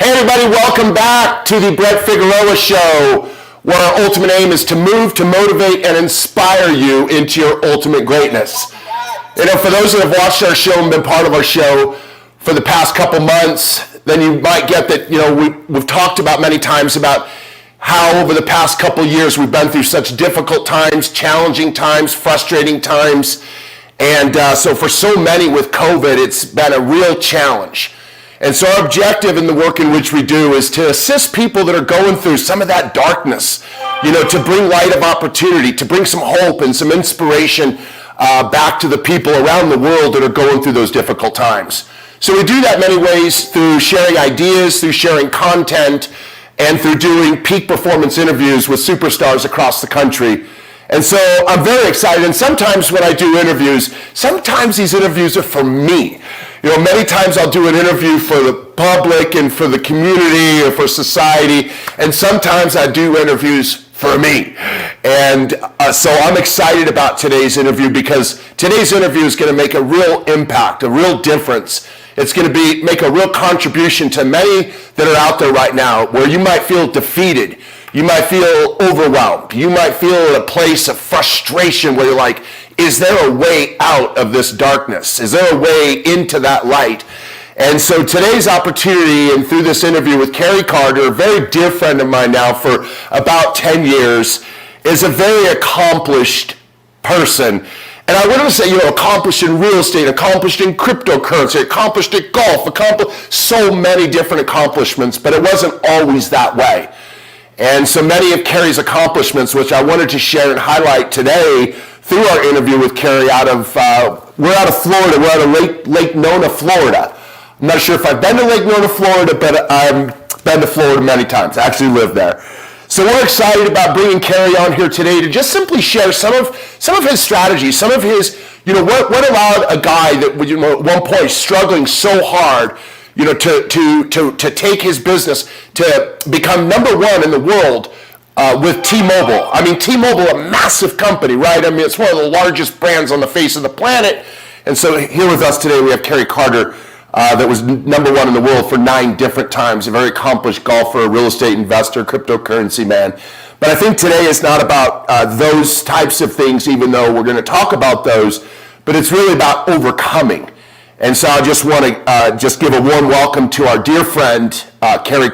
Hey everybody, welcome back to the Figueroa Show, where our ultimate aim is to move, to motivate, and inspire you into your ultimate greatness. You know, for those that have watched our show and been part of our show for the past couple months, then you might get that, you know, we've talked about many times about how over the past couple years we've been through such difficult times, challenging times, frustrating times. And so for so many with COVID, it's been a real challenge. And so our objective in the work in which we do is to assist people that are going through some of that darkness, you know, to bring light of opportunity, to bring some hope and some inspiration back to the people around the world that are going through those difficult times. So we do that many ways through sharing ideas, through sharing content, and through doing peak performance interviews with superstars across the country. And so I'm very excited, and sometimes when I do interviews, sometimes these interviews are for me. You know, many times I'll do an interview for the public and for the community or for society, and sometimes I do interviews for me. And so I'm excited about today's interview because today's interview is going to make a real impact, a real difference. It's going to make a real contribution to many that are out there right now where you might feel defeated. You might feel overwhelmed. You might feel in a place of frustration where you're like, is there a way out of this darkness? Is there a way into that light? And so today's opportunity, and through this interview with Carey, a very dear friend of mine now for about 10 years, is a very accomplished person. And I wouldn't say, you know, accomplished in real estate, accomplished in cryptocurrency, accomplished at golf, accomplished so many different accomplishments, but it wasn't always that way. And so many of Carey's accomplishments, which I wanted to share and highlight today through our interview with Carey we're out of Florida. We're out of Lake Nona, Florida. I'm not sure if I've been to Lake Nona, Florida, but I've been to Florida many times. I actually live there. So we're excited about bringing Carey on here today to just simply share some of his strategies, some of his, you know, what allowed a guy that, you know, at one point struggling so hard, you know, to take his business to become number one in the world with T-Mobile. I mean, T-Mobile, a massive company, right? I mean, it's one of the largest brands on the face of the planet. And so here with us today, we have Carey that was number one in the world for 9 different times, a very accomplished golfer, a real estate investor, cryptocurrency man. But I think today is not about those types of things, even though we're going to talk about those, but it's really about overcoming. And so I just want to just give a warm welcome to our dear friend, Carey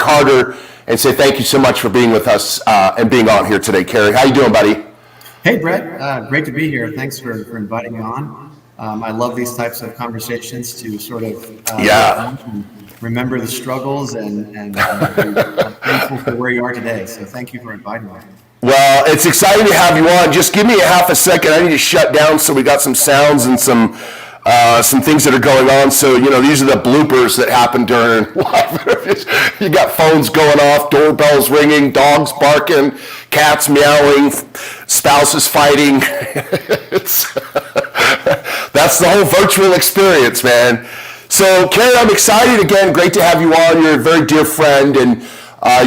and say thank you so much for being with us and being on here today, Carey. How you doing, buddy? Hey, Brett. Great to be here. Thanks for inviting me on. I love these types of conversations to sort of remember the struggles and be thankful for where you are today. So thank you for inviting me. Well, it's exciting to have you on. Just give me a half a second. I need to shut down so we got some sounds and some things that are going on. So, you know, these are the bloopers that happen during live interviews. You got phones going off, doorbells ringing, dogs barking, cats meowing, spouses fighting. That's the whole virtual experience, man. So, Carey, I'm excited again. Great to have you on. You're a very dear friend, and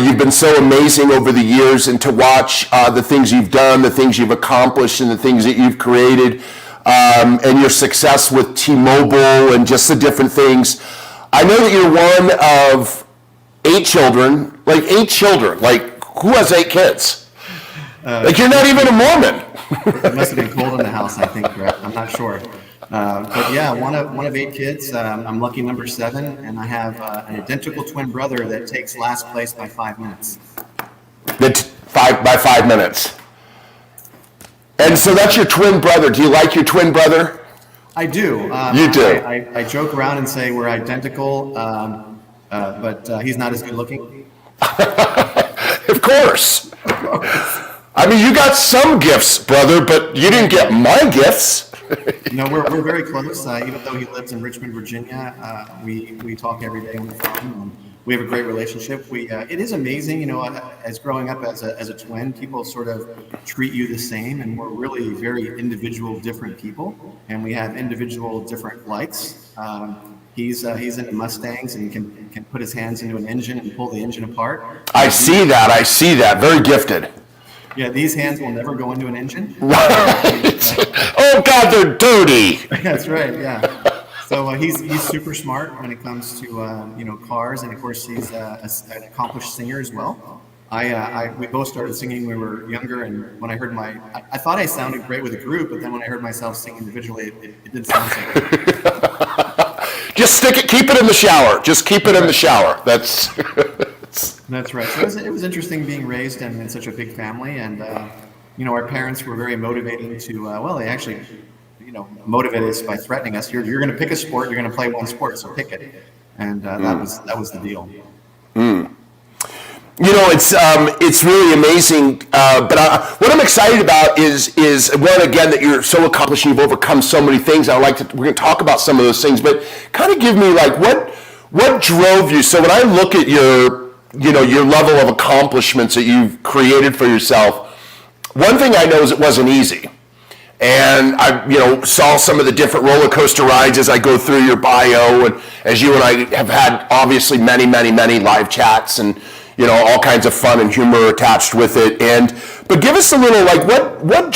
you've been so amazing over the years, and to watch the things you've done, the things you've accomplished, and the things that you've created. And your success with T-Mobile and just the different things. I know that you're one of 8 children. Like who has 8 kids? Like you're not even a Mormon. It must have been cold in the house, I think, Brett. I'm not sure. But yeah, one of 8 kids. I'm lucky number 7, and I have an identical twin brother that takes last place by 5 minutes. By 5 minutes. And so that's your twin brother. Do you like your twin brother? I do. You do. I joke around and say we're identical, but he's not as good looking. Of course. I mean, you got some gifts, brother, but you didn't get my gifts. No, we're very close. Even though he lives in Richmond, Virginia, we talk every day on the phone. We have a great relationship. It is amazing, you know, as growing up as a twin, people sort of treat you the same, and we're really very individual, different people, and we have individual different likes. He's into Mustangs and can put his hands into an engine and pull the engine apart. I see that. Very gifted. Yeah, these hands will never go into an engine. Right. Oh God, they're dirty. That's right. Yeah. So he's super smart when it comes to cars, and of course he's an accomplished singer as well. We both started singing when we were younger, and when I heard I thought I sounded great with a group, but then when I heard myself sing individually, it didn't sound so good. Just keep it in the shower. Just keep it in the shower. That's That's right. So it was interesting being raised in such a big family, and our parents were very motivating to. They actually, motivated us by threatening us. You're going to pick a sport. You're going to play one sport, so pick it. And that was the deal. It's really amazing. But what I'm excited about is one, again, that you're so accomplished and you've overcome so many things. We're going to talk about some of those things, but kind of give me like what drove you. So when I look at your level of accomplishments that you've created for yourself, one thing I know is it wasn't easy. And I, saw some of the different roller coaster rides as I go through your bio, and as you and I have had obviously many, many, many live chats, and all kinds of fun and humor attached with it. But give us a little like what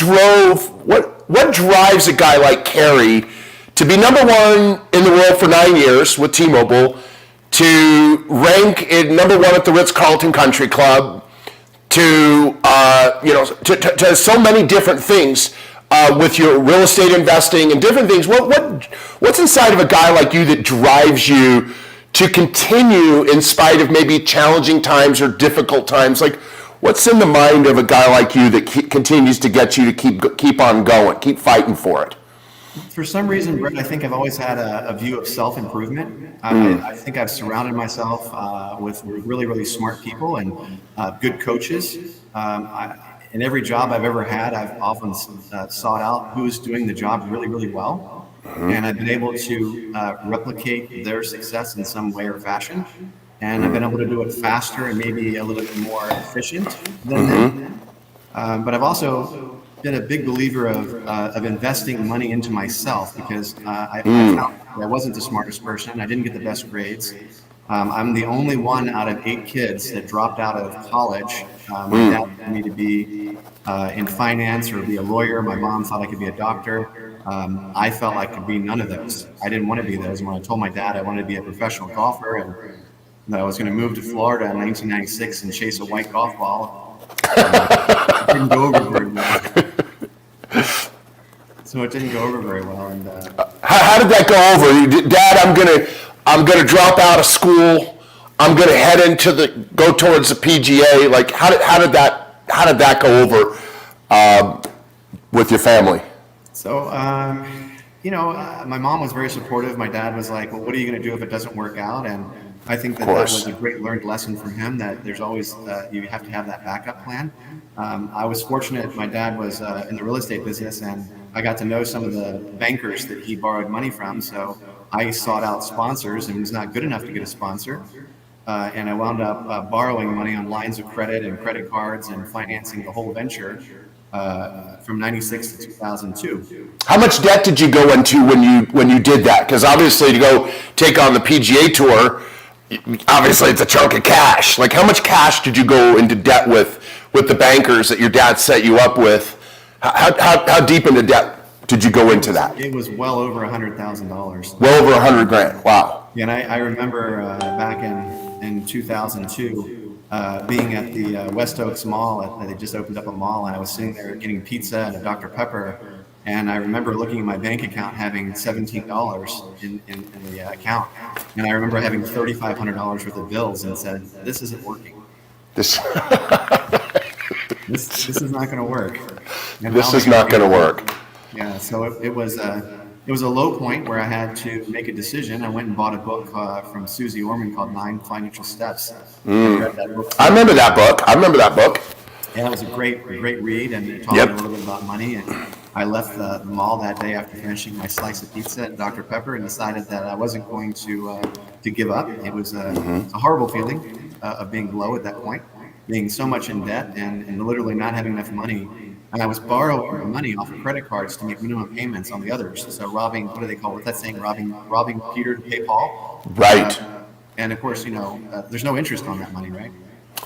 drives a guy like Carey to be number one in the world for 9 years with T-Mobile, to rank in number one at the Ritz-Carlton Country Club, to so many different things. With your real estate investing and different things, what's inside of a guy like you that drives you to continue in spite of maybe challenging times or difficult times? Like, what's in the mind of a guy like you that continues to get you to keep on going, keep fighting for it? For some reason, Brett, I think I've always had a view of self-improvement. I think I've surrounded myself with really, really smart people and good coaches. In every job I've ever had, I've often sought out who's doing the job really, really well. And I've been able to replicate their success in some way or fashion. And I've been able to do it faster and maybe a little bit more efficient than them. But I've also been a big believer of investing money into myself, because I found I wasn't the smartest person. I didn't get the best grades. I'm the only one out of 8 kids that dropped out of college. My dad wanted me to be in finance or be a lawyer. My mom thought I could be a doctor. I felt I could be none of those. I didn't want to be those. And when I told my dad I wanted to be a professional golfer and that I was going to move to Florida in 1996 and chase a white golf ball, it didn't go over very well. So it didn't go over very well. And how did that go over? Dad, I'm gonna drop out of school. I'm gonna go towards the PGA. Like, how did that go over with your family? So, my mom was very supportive. My dad was like, "Well, what are you gonna do if it doesn't work out?" And I think that was a great learned lesson from him, that there's always you have to have that backup plan. I was fortunate. My dad was in the real estate business, and I got to know some of the bankers that he borrowed money from. So I sought out sponsors and was not good enough to get a sponsor. And I wound up borrowing money on lines of credit and credit cards and financing the whole venture from 96 to 2002. How much debt did you go into when you did that? Because obviously to go take on the PGA Tour, obviously it's a chunk of cash. Like, how much cash did you go into debt with the bankers that your dad set you up with? How deep into debt did you go into that? It was well over $100,000. Well over $100,000. Wow. Yeah, and I remember back in 2002 being at the West Oaks Mall. They just opened up a mall, and I was sitting there getting pizza and a Dr. Pepper. And I remember looking at my bank account having $17 in the account. And I remember having $3,500 worth of bills, and said, "This isn't working. This is not going to work. And this is not going to work." Yeah, so it was a low point where I had to make a decision. I went and bought a book from Susie Orman called 9 Financial Steps. I read that book. I remember that book. Yeah, it was a great read, and it taught me a little bit about money. And I left the mall that day after finishing my slice of pizza and Dr. Pepper, and decided that I wasn't going to give up. It was a horrible feeling of being below at that point, being so much in debt and literally not having enough money. And I was borrowing money off of credit cards to make minimum payments on the others. So robbing, what do they call it? What's that saying? Robbing Peter to pay Paul. Right. And of course, there's no interest on that money, right?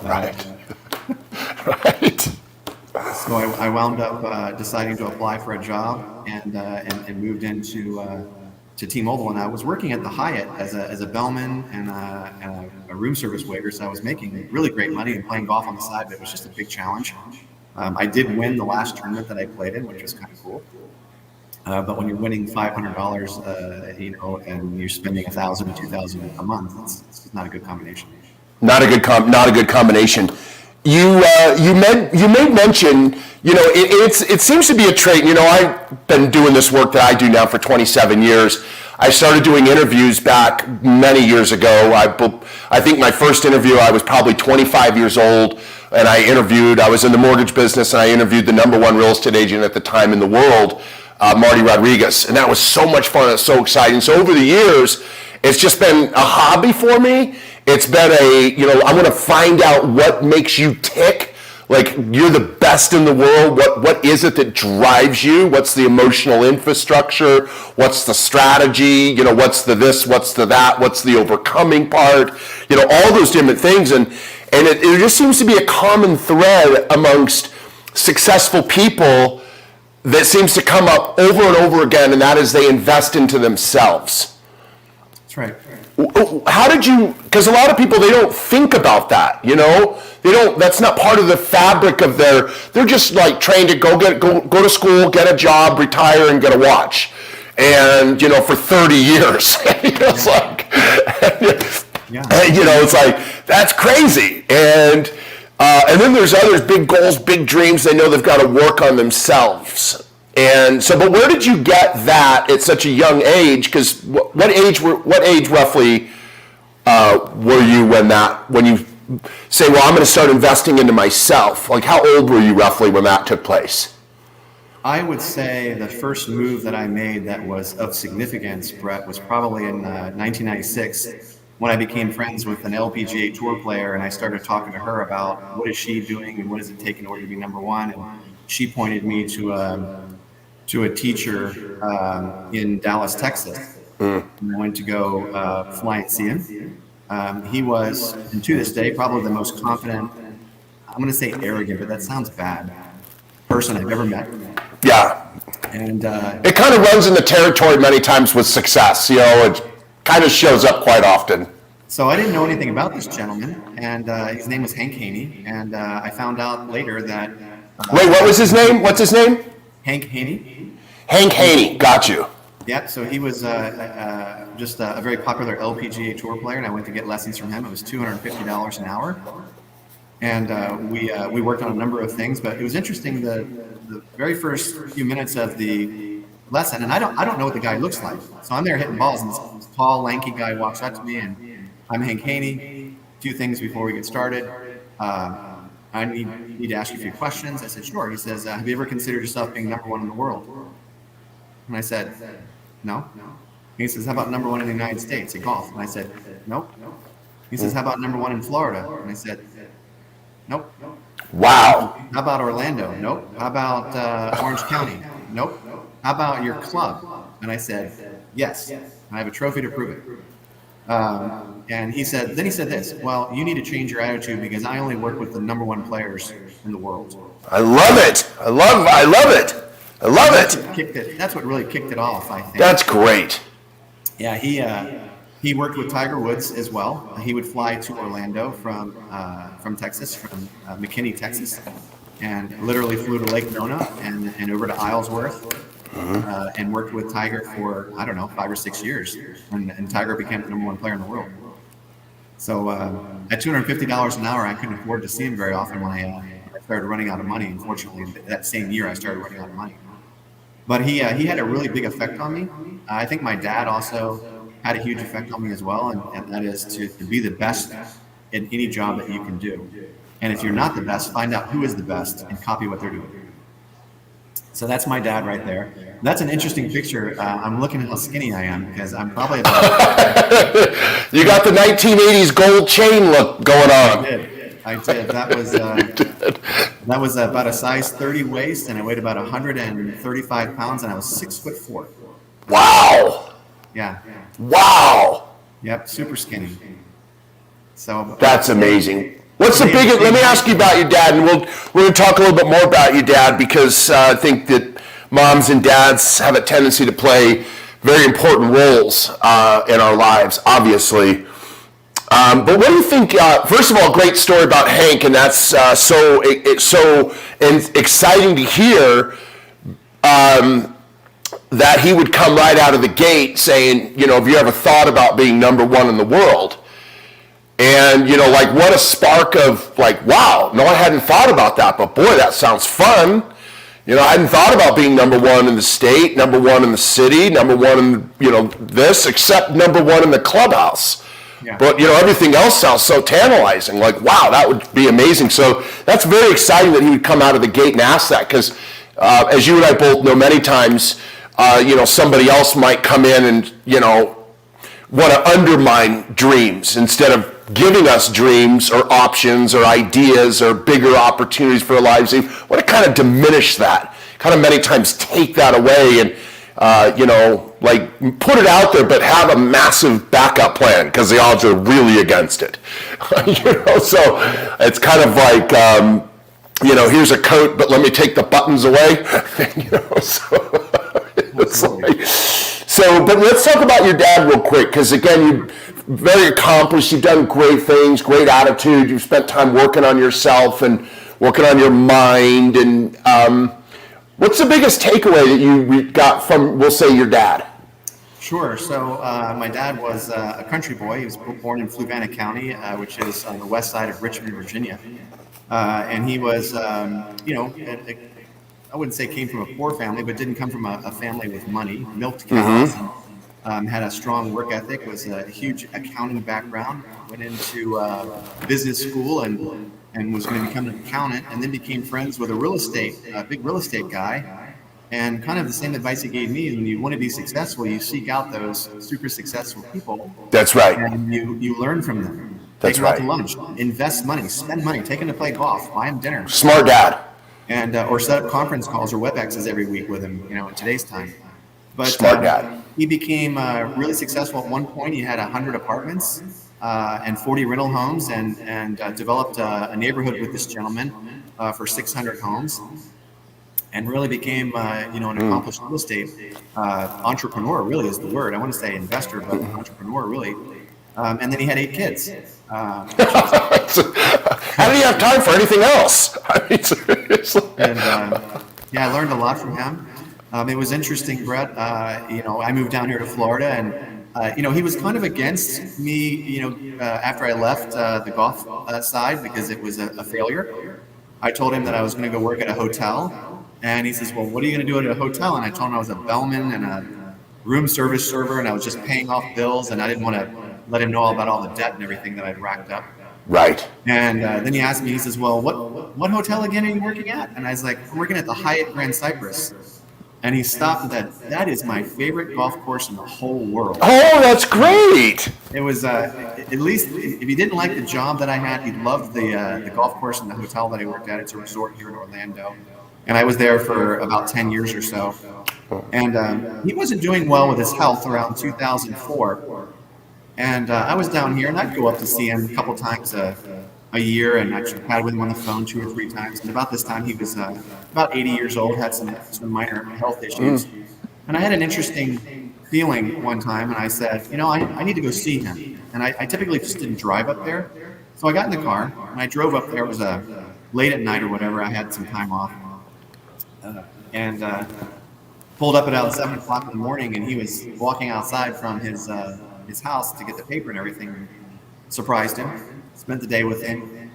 Right. Right. So I wound up deciding to apply for a job and moved into to T-Mobile, and I was working at the Hyatt as a bellman and a room service waiter. So I was making really great money and playing golf on the side, but it was just a big challenge. I did win the last tournament that I played in, which was kind of cool. But when you're winning $500, and you're spending $1,000 or $2,000 a month, it's not a good combination. Not a good combination. You made mention. It seems to be a trait. I've been doing this work that I do now for 27 years. I started doing interviews back many years ago. I think my first interview, I was probably 25 years old, and I was in the mortgage business, and I interviewed the number one real estate agent at the time in the world, Marty Rodriguez, and that was so much fun. It was so exciting. So over the years, it's just been a hobby for me. It's been I'm going to find out what makes you tick. Like, you're the best in the world. What is it that drives you? What's the emotional infrastructure? What's the strategy? What's the this? What's the that? What's the overcoming part? All those different things. And it just seems to be a common thread amongst successful people that seems to come up over and over again, and that is they invest into themselves. That's right. How did you, because a lot of people, they don't think about that, that's not part of the fabric of they're just like trained to go to school, get a job, retire, and get a watch. And, for 30 years, it's like, it's like, that's crazy. And then there's others, big goals, big dreams. They know they've got to work on themselves. And so, but where did you get that at such a young age? Because what age roughly were you when you say, well, I'm going to start investing into myself? Like, how old were you roughly when that took place? I would say the first move that I made that was of significance, Brett, was probably in 1996 when I became friends with an LPGA tour player, and I started talking to her about what is she doing and what does it take in order to be number one. And she pointed me to a teacher in Dallas, Texas. And I went to go fly and see him. He was, and to this day, probably the most confident, I'm going to say arrogant, but that sounds bad, person I've ever met. Yeah. And it kind of runs in the territory many times with success. It kind of shows up quite often. So I didn't know anything about this gentleman, and his name was Haney, and I found out later that... Wait, what was his name? What's his name? Hank Haney. Hank Haney, got you. Yeah, so he was just a very popular LPGA tour player, and I went to get lessons from him. It was $250 an hour, and we worked on a number of things. But it was interesting the very first few minutes of the lesson, and I don't know what the guy looks like. So I'm there hitting balls, and this tall, lanky guy walks up to me, and I'm Hank Haney. A few things before we get started. I need to ask you a few questions. I said, sure. He says, have you ever considered yourself being number one in the world? And I said, no. He says, how about number one in the United States at golf? And I said, nope. He says, how about number one in Florida? And I said, nope. Wow. How about Orlando? Nope. How about Orange County? Nope. How about your club? And I said, yes. And I have a trophy to prove it. And he said this, well, you need to change your attitude because I only work with the number one players in the world. I love it. I love it. That's what really kicked it off, I think. That's great. Yeah, he worked with Tiger Woods as well. He would fly to Orlando from Texas, from McKinney, Texas, and literally flew to Lake Nona and over to Islesworth. And worked with Tiger for, 5 or 6 years. And Tiger became the number one player in the world. So at $250 an hour, I couldn't afford to see him very often when I started running out of money. Unfortunately, that same year, I started running out of money. But he had a really big effect on me. I think my dad also had a huge effect on me as well, and that is to be the best in any job that you can do. And if you're not the best, find out who is the best and copy what they're doing. So that's my dad right there. That's an interesting picture. I'm looking at how skinny I am because I'm probably about... You got the 1980s gold chain look going on. I did. That was about a size 30 waist, and I weighed about 135 pounds, and I was 6'4". Wow. Yeah. Wow. Yep, super skinny. So that's amazing. What's the biggest? Let me ask you about your dad, and we're going to talk a little bit more about your dad because I think that moms and dads have a tendency to play very important roles in our lives, obviously. But what do you think? First of all, great story about Hank, and that's so exciting to hear that he would come right out of the gate saying, have you ever thought about being number one in the world? And, what a spark of wow, no, I hadn't thought about that, but boy, that sounds fun. I hadn't thought about being number one in the state, number one in the city, number one in, this, except number one in the clubhouse. Yeah. But, everything else sounds so tantalizing. Wow, that would be amazing. So that's very exciting that he would come out of the gate and ask that, because as you and I both know, many times, somebody else might come in and, want to undermine dreams instead of giving us dreams or options or ideas or bigger opportunities for our lives. They want to kind of diminish that, kind of many times take that away and, put it out there, but have a massive backup plan because the odds are really against it. So it's kind of like, here's a coat, but let me take the buttons away. But let's talk about your dad real quick, because again, you're very accomplished, you've done great things, great attitude, you've spent time working on yourself and working on your mind, and what's the biggest takeaway that you got from, we'll say, your dad? Sure. So my dad was a country boy. He was born in Fluvanna County, which is on the west side of Richmond, Virginia. And he was, I wouldn't say came from a poor family, but didn't come from a family with money, milked cows, had a strong work ethic, was a huge accounting background, went into business school and was going to become an accountant, and then became friends with a big real estate guy. And kind of the same advice he gave me is when you want to be successful, you seek out those super successful people. That's right. And you learn from them. That's right. Take them out to lunch, invest money, spend money, take them to play golf, buy them dinner. Smart dad. And or set up conference calls or WebExes every week with him, in today's time. But smart dad. He became really successful at one point. He had 100 apartments and 40 rental homes, and developed a neighborhood with this gentleman for 600 homes. And really became, an accomplished real estate entrepreneur. Really is the word. I want to say investor, but entrepreneur really. And then he had 8 kids. How did he have time for anything else? I mean, seriously. And I learned a lot from him. It was interesting, Brett. I moved down here to Florida, and he was kind of against me. After I left the golf side because it was a failure. I told him that I was going to go work at a hotel. And he says, well, what are you going to do at a hotel? And I told him I was a bellman and a room service server, and I was just paying off bills, and I didn't want to let him know all about all the debt and everything that I'd racked up. Right. And then he asked me, he says, well, what hotel again are you working at? And I was like, I'm working at the Hyatt Grand Cypress. And he stopped and said, that is my favorite golf course in the whole world. Oh, that's great. It was, at least, if he didn't like the job that I had, he loved the golf course and the hotel that I worked at. It's a resort here in Orlando. And I was there for about 10 years or so. And he wasn't doing well with his health around 2004. And I was down here, and I'd go up to see him a couple times a year, and I chatted with him on the phone 2 or 3 times. And about this time, he was about 80 years old, had some minor health issues. And I had an interesting feeling one time, and I said, I need to go see him. And I typically just didn't drive up there. So I got in the car, and I drove up there. It was late at night or whatever. I had some time off. And pulled up at about 7 o'clock in the morning, and he was walking outside from his house to get the paper and everything. Surprised him, spent the day with him,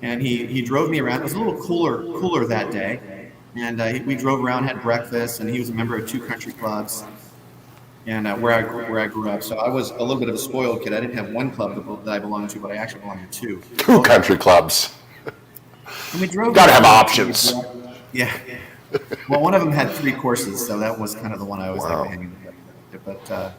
and he drove me around. It was a little cooler that day, and we drove around, had breakfast, and he was a member of 2 country clubs, and where I grew up. So I was a little bit of a spoiled kid. I didn't have one club that I belonged to, but I actually belonged to 2. 2 country clubs. And we drove. Got to have options. Yeah. Well, one of them had 3 courses, so that was kind of the one I always liked to hang with. But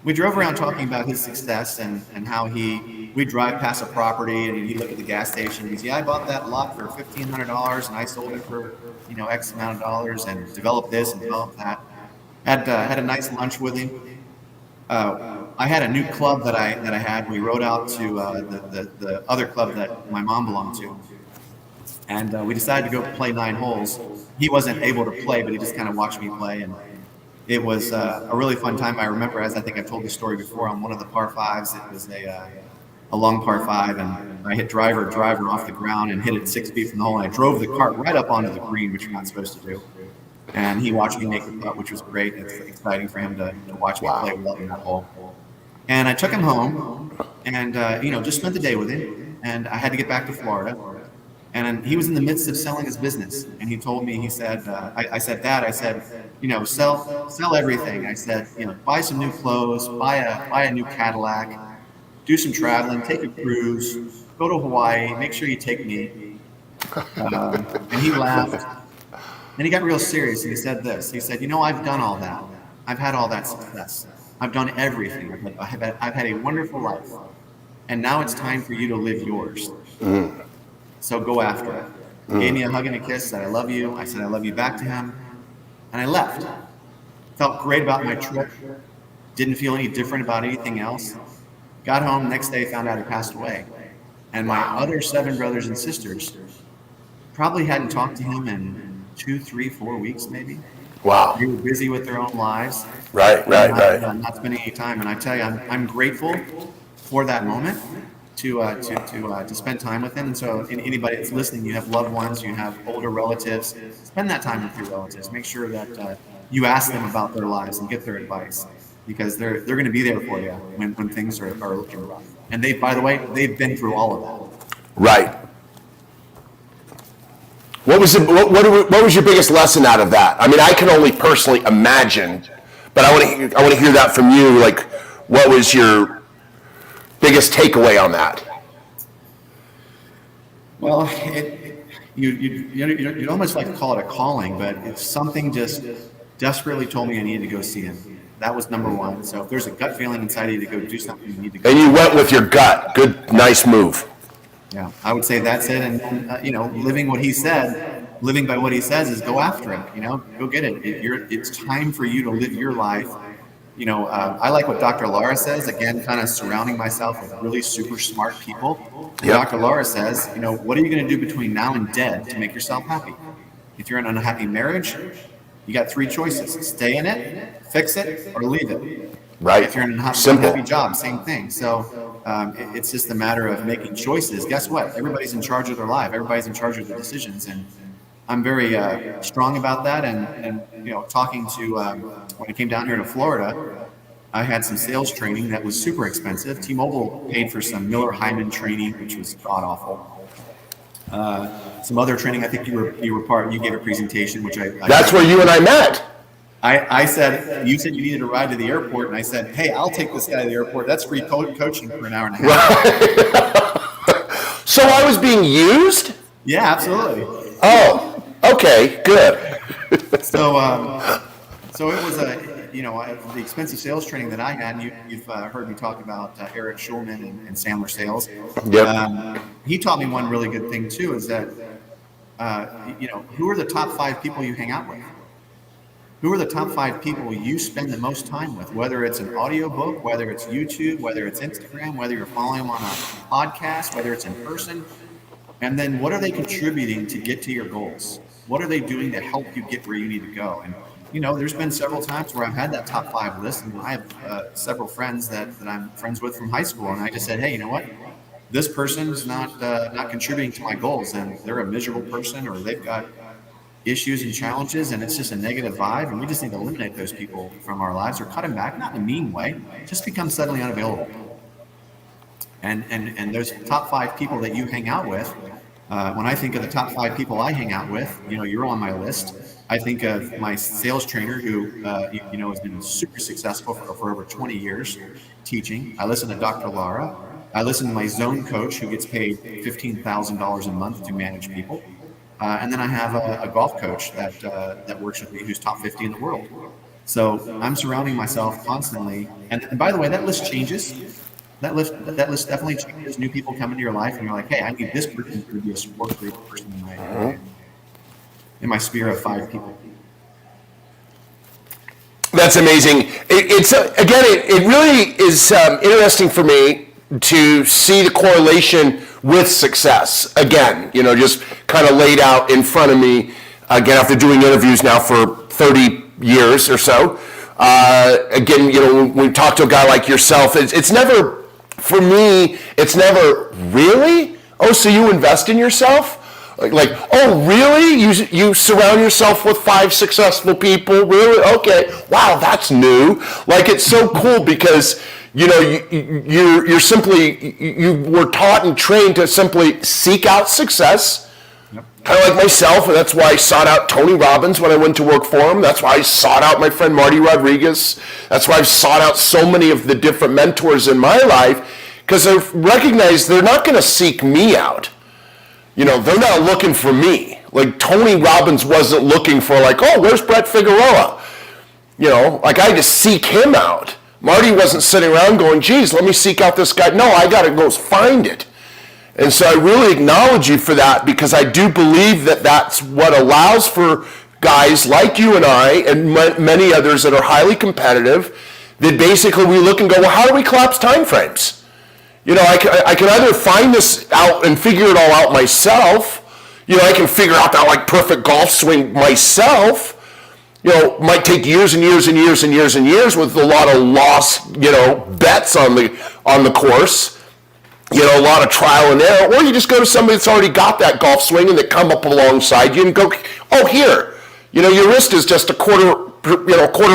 we drove around talking about his success and how we'd drive past a property, and he'd look at the gas station. He'd say, I bought that lot for $1,500, and I sold it for X amount of dollars, and developed this and developed that. Had a nice lunch with him. I had a new club that I had. We rode out to the other club that my mom belonged to. And we decided to go play 9 holes. He wasn't able to play, but he just kind of watched me play. it was a really fun time. I remember, as I think I've told the story before, on one of the par fives, it was a long par five, and I hit driver off the ground and hit it 6 feet from the hole. And I drove the cart right up onto the green, which you're not supposed to do. And he watched me make the putt, which was great. It's exciting for him to watch me play well in that hole. And I took him home, and just spent the day with him. And I had to get back to Florida. And he was in the midst of selling his business, and he told me, he said, I said, Dad, I said, sell everything. I said, buy some new clothes, buy a new Cadillac, do some traveling, take a cruise, go to Hawaii, make sure you take me. And he laughed, and he got real serious, and he said this. He said, I've done all that. I've had all that success. I've done everything. I've had a wonderful life, and now it's time for you to live yours. Mm-hmm. So go after it. He gave me a hug and a kiss, said, I love you. I said, I love you back to him. And I left. Felt great about my trip. Didn't feel any different about anything else. Got home, next day found out he passed away. And my other 7 brothers and sisters probably hadn't talked to him in 2, 3, 4 weeks maybe. Wow. They were busy with their own lives. Right. Not spending any time. And I tell you, I'm grateful for that moment. To spend time with him. And so anybody that's listening, you have loved ones, you have older relatives, spend that time with your relatives. Make sure that you ask them about their lives and get their advice, because they're going to be there for you when things are looking rough. And by the way, they've been through all of that. Right. What was your biggest lesson out of that? I mean, I can only personally imagine, but I want to hear that from you. Like, what was your biggest takeaway on that? Well, you'd almost like to call it a calling, but it's something just desperately told me I needed to go see him. That was number one. So if there's a gut feeling inside of you to go do something, you need to go. And you went with your gut. Good, nice move. Yeah, I would say that's it. And living what he said, living by what he says is go after it. Go get it. It's time for you to live your life. I like what Dr. Lara says, again, kind of surrounding myself with really super smart people. Yep. Dr. Lara says, what are you going to do between now and dead to make yourself happy? If you're in an unhappy marriage, you got 3 choices: stay in it, fix it, or leave it. Right. If you're in an unhappy job, same thing. So it's just a matter of making choices. Guess what? Everybody's in charge of their life. Everybody's in charge of their decisions. And I'm very strong about that. And talking to, when I came down here to Florida, I had some sales training that was super expensive. T-Mobile paid for some Miller Hyman training, which was god-awful. Some other training, I think you gave a presentation, which I That's where you and I met. I said, you said you needed a ride to the airport, and I said, hey, I'll take this guy to the airport. That's free coaching for an hour and a half. Right. So I was being used? Yeah, absolutely. Oh, okay, good. So it was the expensive sales training that I had. You've heard me talk about Eric Schulman and Sandler Sales. Yep. He taught me one really good thing too, is that who are the top 5 people you hang out with? Who are the top 5 people you spend the most time with? Whether it's an audio book, whether it's YouTube, whether it's Instagram, whether you're following them on a podcast, whether it's in person, and then what are they contributing to get to your goals? What are they doing to help you get where you need to go? And there's been several times where I've had that top 5 list, and I have several friends that I'm friends with from high school, and I just said, hey, you know what? This person's not contributing to my goals, and they're a miserable person, or they've got issues and challenges, and it's just a negative vibe, and we just need to eliminate those people from our lives, or cut them back, not in a mean way, just become suddenly unavailable. And those top 5 people that you hang out with, when I think of the top 5 people I hang out with, you're on my list. I think of my sales trainer who, has been super successful for over 20 years teaching. I listen to Dr. Lara. I listen to my zone coach who gets paid $15,000 a month to manage people. And then I have a golf coach that works with me who's top 50 in the world. So I'm surrounding myself constantly. And by the way, that list changes. That list definitely changes. New people come into your life, and you're like, hey, I need this person to be a support group person in my sphere of 5 people. That's amazing. It really is interesting for me to see the correlation with success. Again, just kind of laid out in front of me, again, after doing interviews now for 30 years or so. Again, when we talk to a guy like yourself, it's never, for me, it's never, really? Oh, so you invest in yourself? Like, oh, really? You surround yourself with 5 successful people? Really? Okay. Wow, that's new. Like, it's so cool because, you're simply, you were taught and trained to simply seek out success. Kind of like myself, and that's why I sought out Tony Robbins when I went to work for him. That's why I sought out my friend Marty Rodriguez. That's why I've sought out so many of the different mentors in my life, because I've recognized they're not going to seek me out. They're not looking for me. Like Tony Robbins wasn't looking for where's Brett Figueroa? I had to seek him out. Marty wasn't sitting around going, geez, let me seek out this guy. No, I got to go find it. And so I really acknowledge you for that, because I do believe that that's what allows for guys like you and I and many others that are highly competitive, that basically we look and go, well, how do we collapse time frames? I can either find this out and figure it all out myself. I can figure out that perfect golf swing myself. Might take years and years and years and years and years with a lot of lost, bets on the course. A lot of trial and error, or you just go to somebody that's already got that golf swing and they come up alongside you and go, oh, here, your wrist is just a quarter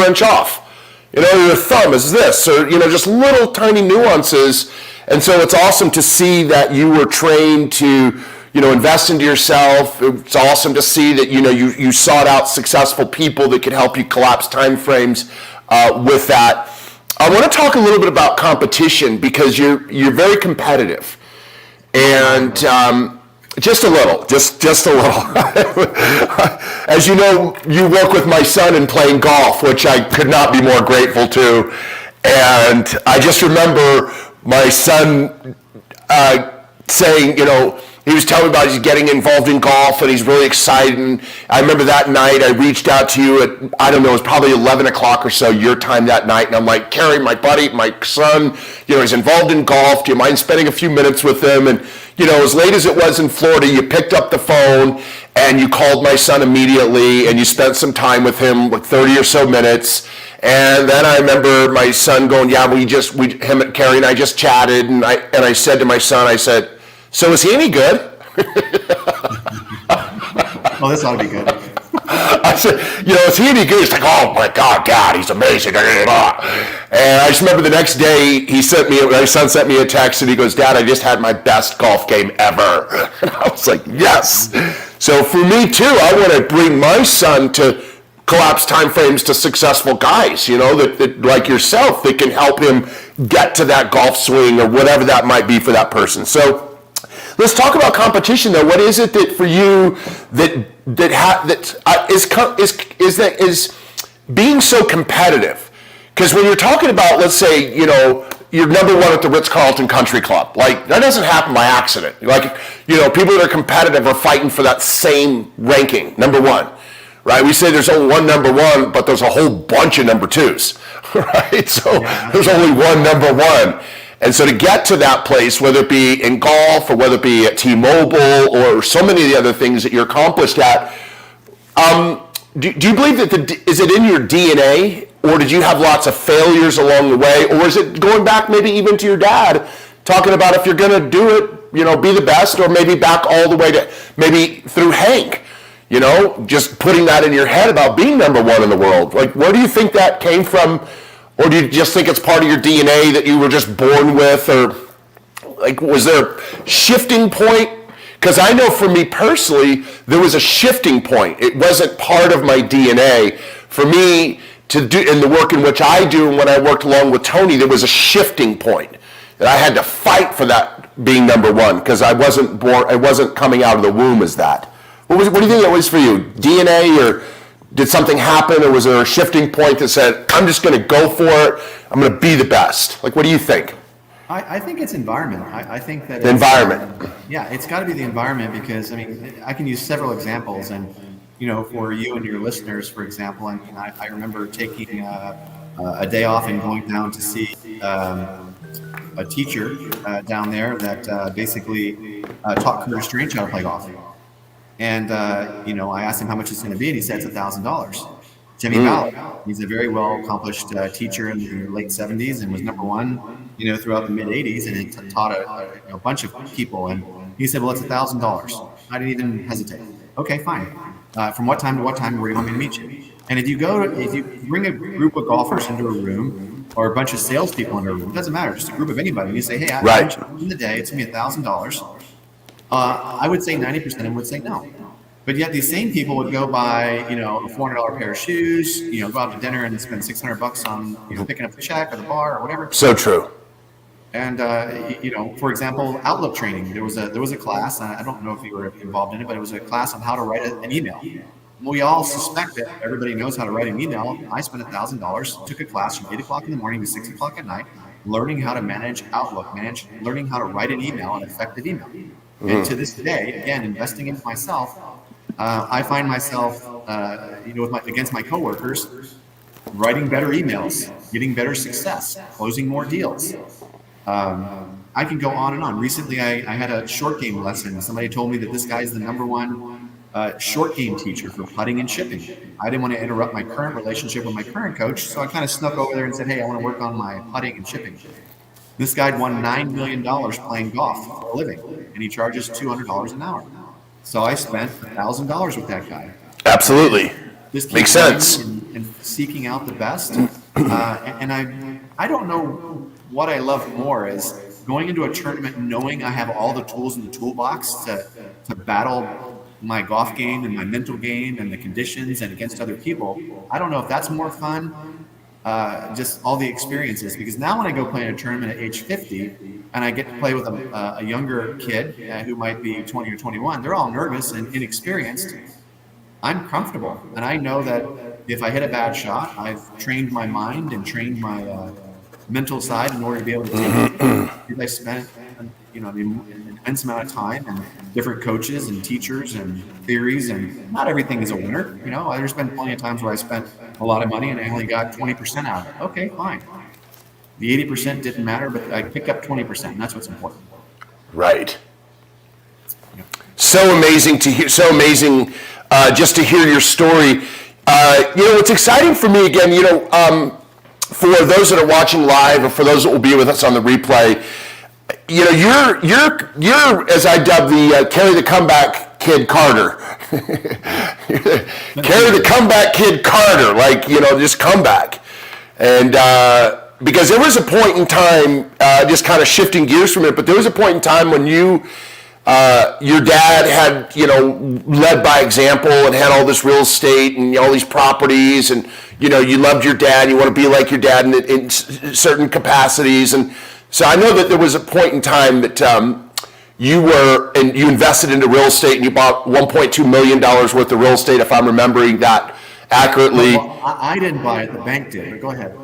inch off. Your thumb is this, or, just little tiny nuances. And so it's awesome to see that you were trained to, invest into yourself. It's awesome to see that, you sought out successful people that could help you collapse time frames with that. I want to talk a little bit about competition, because you're very competitive, and just a little. As you know, you work with my son in playing golf, which I could not be more grateful to. And I just remember my son saying, he was telling me about he's getting involved in golf and he's really excited. And I remember that night I reached out to you at, I don't know, it was probably 11 o'clock or so your time that night. And I'm like, Carey, my buddy, my son, he's involved in golf. Do you mind spending a few minutes with him? And, as late as it was in Florida, you picked up the phone and you called my son immediately and you spent some time with him, 30 or so minutes. And then I remember my son going, yeah, him and Carey and I just chatted. And I said to my son, I said, so is he any good? Oh, this ought to be good. I said, is he any good? He's like, oh my God, he's amazing. And I just remember the next day my son sent me a text and he goes, Dad, I just had my best golf game ever. And I was like, yes. So for me too, I want to bring my son to collapse time frames to successful guys, that like yourself, that can help him get to that golf swing or whatever that might be for that person. So let's talk about competition, though. What is it that for you is being so competitive? Because when you're talking about, let's say, you're number one at the Ritz-Carlton Country Club, that doesn't happen by accident. People that are competitive are fighting for that same ranking, number one, right? We say there's only one number one, but there's a whole bunch of number twos, right? So there's only one number one. And so to get to that place, whether it be in golf or whether it be at T-Mobile or so many of the other things that you're accomplished at, do you believe that is it in your DNA, or did you have lots of failures along the way, or is it going back maybe even to your dad, talking about if you're going to do it, be the best, or maybe back all the way to maybe through Hank, just putting that in your head about being number one in the world? Where do you think that came from? Or do you just think it's part of your DNA that you were just born with? Or was there a shifting point? Because I know for me personally, there was a shifting point. It wasn't part of my DNA. For me to do in the work in which I do, and when I worked along with Tony, there was a shifting point that I had to fight for that being number one, because I wasn't born, I wasn't coming out of the womb as that. What do you think that was for you? DNA, or did something happen, or was there a shifting point that said, I'm just going to go for it, I'm going to be the best? What do you think? I think it's environment. I think that the environment. It's got to be the environment, because I can use several examples, and for you and your listeners, for example, I remember taking a day off and going down to see a teacher down there that basically taught Curtis Strange how to play golf. And I asked him how much it's going to be, and he said it's $1,000. Jimmy Ballard. He's a very well accomplished teacher in the late 70s and was number one, throughout the mid 80s, and it taught a bunch of people. And he said, "Well, it's $1,000." I didn't even hesitate. Okay, fine. From what time to what time where you want me to meet you? And if you bring a group of golfers into a room or a bunch of salespeople into a room, it doesn't matter, just a group of anybody, and you say, "Hey, in the day, it's gonna be $1,000." I would say 90% of them would say no. But yet these same people would go buy, a $400 pair of shoes, go out to dinner and spend $600 on, picking up the check or the bar or whatever. So true. And for example, Outlook training. There was a class. I don't know if you were involved in it, but it was a class on how to write an email. We all suspect that everybody knows how to write an email. I spent $1,000, took a class from 8 o'clock in the morning to 6 o'clock at night, learning how to manage Outlook, learning how to write an email, an effective email. And to this day, again, investing into myself. I find myself, against my coworkers, writing better emails, getting better success, closing more deals. I can go on and on. Recently, I had a short game lesson. Somebody told me that this guy's the number one short game teacher for putting and chipping. I didn't want to interrupt my current relationship with my current coach, so I kind of snuck over there and said, "Hey, I want to work on my putting and chipping." This guy won $9 million playing golf for a living, and he charges $200 an hour. So I spent $1,000 with that guy. Absolutely. Just makes sense. And seeking out the best. And I don't know what I love more is going into a tournament knowing I have all the tools in the toolbox to battle my golf game and my mental game and the conditions and against other people. I don't know if that's more fun. Just all the experiences, because now when I go play in a tournament at age 50 and I get to play with a younger kid who might be 20 or 21, they're all nervous and inexperienced. I'm comfortable, and I know that if I hit a bad shot, I've trained my mind and trained my mental side in order to be able to take it. I spent an immense amount of time and different coaches and teachers and theories, and not everything is a winner. There's been plenty of times where I spent a lot of money and I only got 20% out of it. Okay, fine. The 80% didn't matter, but I picked up 20%, and that's what's important. Right. So amazing to hear. So amazing just to hear your story. What's exciting for me again, for those that are watching live or for those that will be with us on the replay, you're as I dub the Carey the Comeback Kid Carter. Carey the Comeback Kid Carter, just come back. And because there was a point in time, just kind of shifting gears from it, but there was a point in time when your dad had, led by example and had all this real estate and all these properties, and, you loved your dad, you want to be like your dad in certain capacities. And so I know that there was a point in time that you invested into real estate, and you bought $1.2 million worth of real estate, if I'm remembering that accurately. Well, I didn't buy it, the bank did, but go ahead.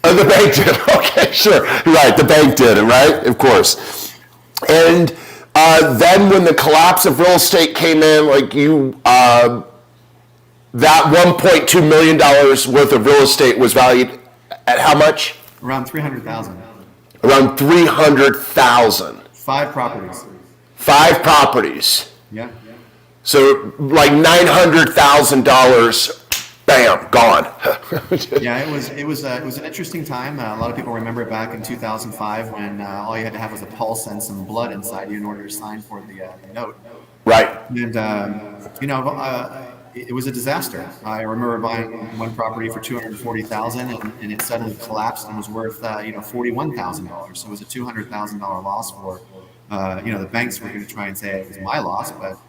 Oh, the bank did. Okay, sure. Right, the bank did, right? Of course. And then when the collapse of real estate came in, that $1.2 million worth of real estate was valued at how much? Around $300,000. Around $300,000. 5 properties. 5 properties. Yeah. So $900,000. Bam, gone. Yeah, it was an interesting time. A lot of people remember it back in 2005 when all you had to have was a pulse and some blood inside you in order to sign for the note. Right. And it was a disaster. I remember buying one property for $240,000, and it suddenly collapsed and was worth $41,000. So it was a $200,000 loss for the banks were going to try and say it was my loss, but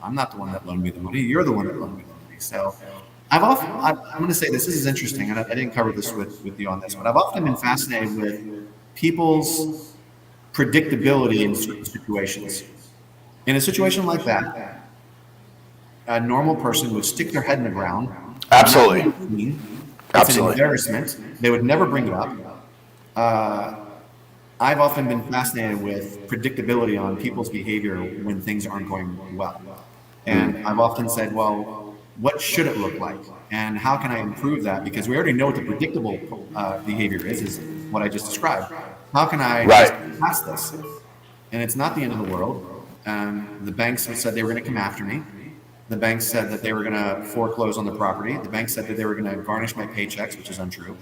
I'm not the one that loaned me the money. You're the one that loaned me the money. So I'm going to say this is interesting, and I didn't cover this with you on this, but I've often been fascinated with people's predictability in certain situations. In a situation like that, a normal person would stick their head in the ground. Absolutely. It's an embarrassment. They would never bring it up. I've often been fascinated with predictability on people's behavior when things aren't going well. And I've often said, well, what should it look like? And how can I improve that? Because we already know what the predictable behavior is what I just described. How can I pass this? And it's not the end of the world. The banks said they were going to come after me. The bank said that they were going to foreclose on the property. The bank said that they were going to garnish my paychecks, which is untrue.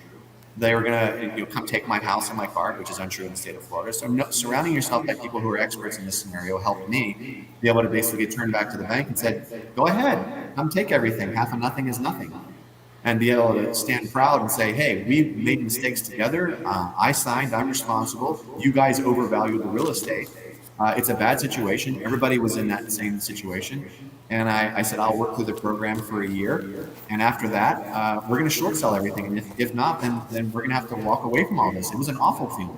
They were going to come take my house and my car, which is untrue in the state of Florida. So surrounding yourself by people who are experts in this scenario helped me be able to basically turn back to the bank and said, go ahead, come take everything. Half of nothing is nothing. And be able to stand proud and say, hey, we made mistakes together. I signed, I'm responsible. You guys overvalued the real estate. It's a bad situation. Everybody was in that same situation. And I said, I'll work through the program for a year. And after that, we're going to short sell everything. And if not, then we're going to have to walk away from all this. It was an awful feeling.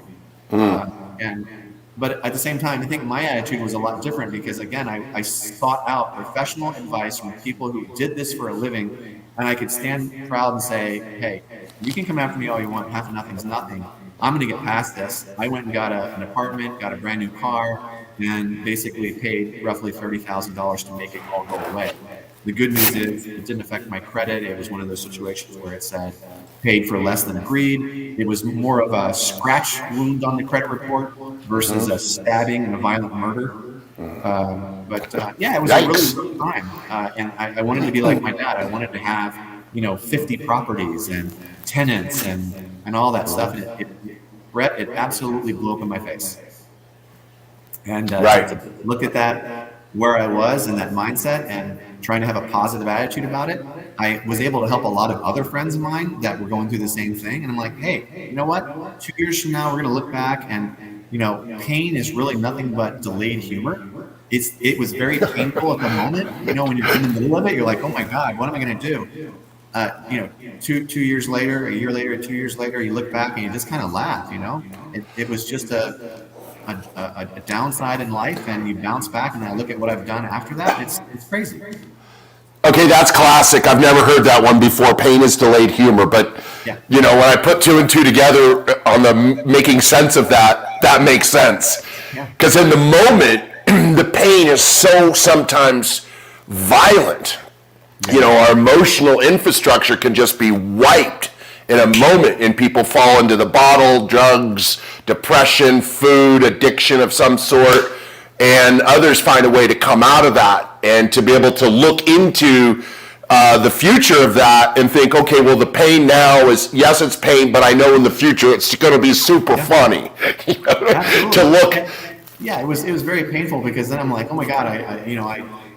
But at the same time, I think my attitude was a lot different because, again, I sought out professional advice from people who did this for a living. And I could stand proud and say, hey, you can come after me all you want. Half of nothing's nothing. I'm going to get past this. I went and got an apartment, got a brand new car, and basically paid roughly $30,000 to make it all go away. The good news is it didn't affect my credit. It was one of those situations where it said paid for less than agreed. It was more of a scratch wound on the credit report versus a stabbing and a violent murder. Yeah, it was a really good time. And I wanted to be like my dad. I wanted to have, 50 properties and tenants and all that stuff. And Brett, it absolutely blew up in my face. And to look at that, where I was in that mindset and trying to have a positive attitude about it, I was able to help a lot of other friends of mine that were going through the same thing. And I'm like, hey, you know what? 2 years from now, we're going to look back and, pain is really nothing but delayed humor. It was very painful at the moment. When you're in the middle of it, you're like, oh my God, what am I going to do? 2 years later, a year later, 2 years later, you look back and you just kind of laugh, It was just a downside in life, and you bounce back, and I look at what I've done after that. It's crazy. Okay, that's classic. I've never heard that one before. Pain is delayed humor, but when I put two and two together on the making sense of that makes sense. Because in the moment, the pain is so sometimes violent. Our emotional infrastructure can just be wiped in a moment, and people fall into the bottle, drugs, depression, food, addiction of some sort, and others find a way to come out of that and to be able to look into the future of that and think, okay, well, the pain now is, yes, it's pain, but I know in the future it's going to be super funny to look. Yeah, it was very painful because then I'm like, oh my God, I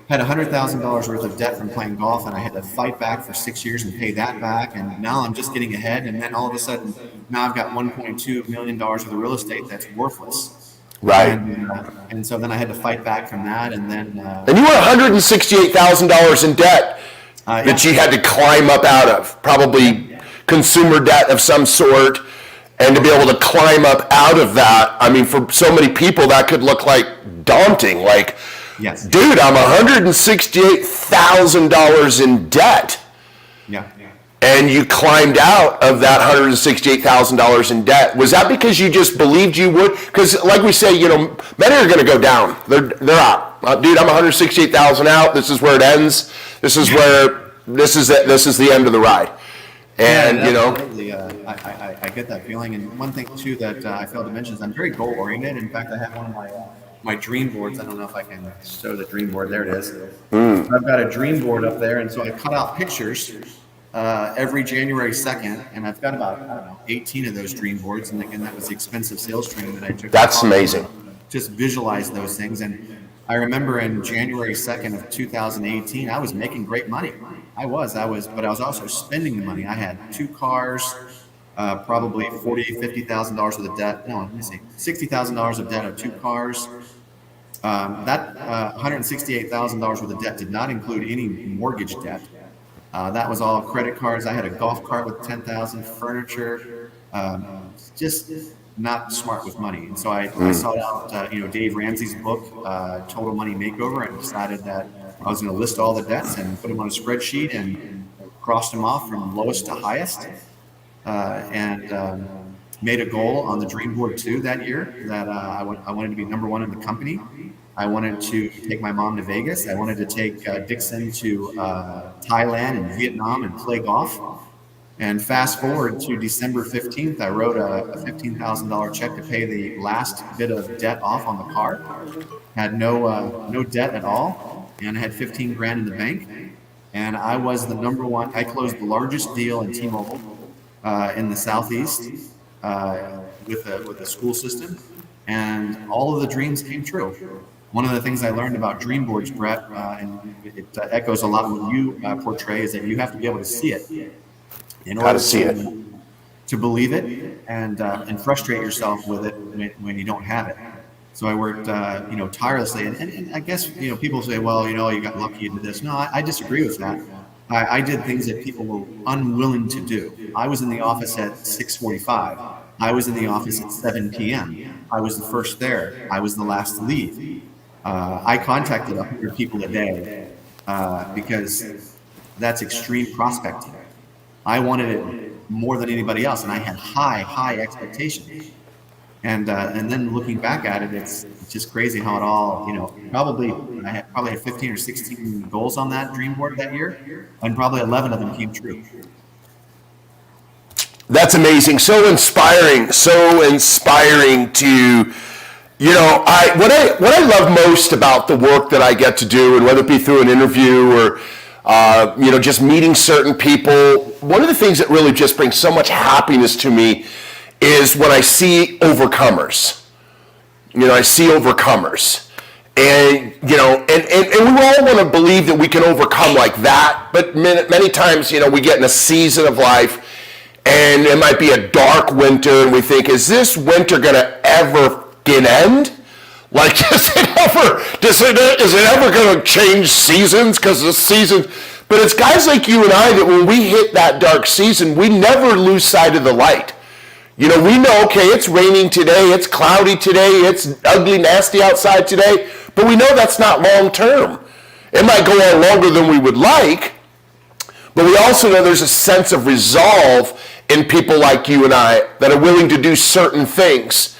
had $100,000 worth of debt from playing golf, and I had to fight back for 6 years and pay that back. And now I'm just getting ahead. And then all of a sudden, now I've got $1.2 million worth of real estate that's worthless. Right. And so then I had to fight back from that. And then. And you were $168,000 in debt that you had to climb up out of, probably consumer debt of some sort. And to be able to climb up out of that, I mean, for so many people, that could look like daunting. Like, yes, dude, I'm $168,000 in debt. Yeah. And you climbed out of that $168,000 in debt. Was that because you just believed you would? Because, like we say, many are going to go down. They're out. Dude, I'm 168,000 out. This is where it ends. This is the end of the ride. And I get that feeling. And one thing too that I failed to mention is I'm very goal oriented. In fact, I have one of my dream boards. I don't know if I can show the dream board. There it is. I've got a dream board up there, and so I cut out pictures every January 2nd, and I've got about 18 of those dream boards. And again, that was the expensive sales training that I took. That's amazing. Just visualize those things. And I remember in January 2nd of 2018, I was making great money. I was, but I was also spending the money. I had 2 cars, probably $50,000 worth of debt. No, let me see, $60,000 of debt of 2 cars. That $168,000 worth of debt did not include any mortgage debt. That was all credit cards. I had a golf cart with $10,000, furniture. Just not smart with money. And so I sought out, Dave Ramsey's book, Total Money Makeover, and decided that I was going to list all the debts and put them on a spreadsheet and crossed them off from lowest to highest. And made a goal on the dream board too that year that I wanted to be number 1 in the company. I wanted to take my mom to Vegas. I wanted to take Dixon to Thailand and Vietnam and play golf. And fast forward to December 15th, I wrote a $15,000 check to pay the last bit of debt off on the car. Had no debt at all. and I had 15 grand in the bank, and I was the number one. I closed the largest deal in T-Mobile in the Southeast with a school system, and all of the dreams came true. One of the things I learned about dream boards, Brett, and it echoes a lot what you portray, is that you have to be able to see it in order to believe it and frustrate yourself with it when you don't have it. So I worked, tirelessly, and I guess people say, well, you got lucky into this. No, I disagree with that. I did things that people were unwilling to do. I was in the office at 6:45. I was in the office at 7 p.m. I was the first there. I was the last to leave. I contacted 100 people a day because that's extreme prospecting. I wanted it more than anybody else, and I had high expectations. And then looking back at it, it's just crazy how it all, I had 15 or 16 goals on that dream board that year, and probably 11 of them came true. That's amazing. So inspiring to, what I love most about the work that I get to do, and whether it be through an interview or, just meeting certain people, one of the things that really just brings so much happiness to me is when I see overcomers. I see overcomers. And, and we all want to believe that we can overcome like that, but many times, we get in a season of life and it might be a dark winter and we think, is this winter going to ever end? Like, is it ever going to change seasons? Because the season, but it's guys like you and I that when we hit that dark season, we never lose sight of the light. We know, okay, it's raining today, it's cloudy today, it's ugly, nasty outside today, but we know that's not long term. It might go on longer than we would like, but we also know there's a sense of resolve in people like you and I that are willing to do certain things,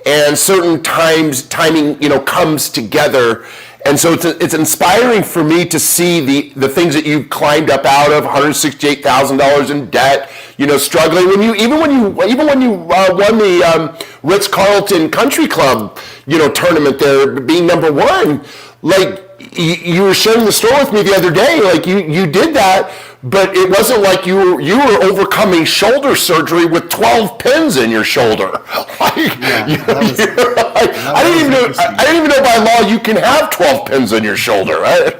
and certain timing, comes together. And so it's inspiring for me to see the things that you've climbed up out of, $168,000 in debt, struggling. Even when you won the Ritz-Carlton Country Club, tournament there, being number one, like you were sharing the story with me the other day, like you did that, but it wasn't like you were overcoming shoulder surgery with 12 pins in your shoulder. I didn't even know by law you can have 12 pins in your shoulder, right?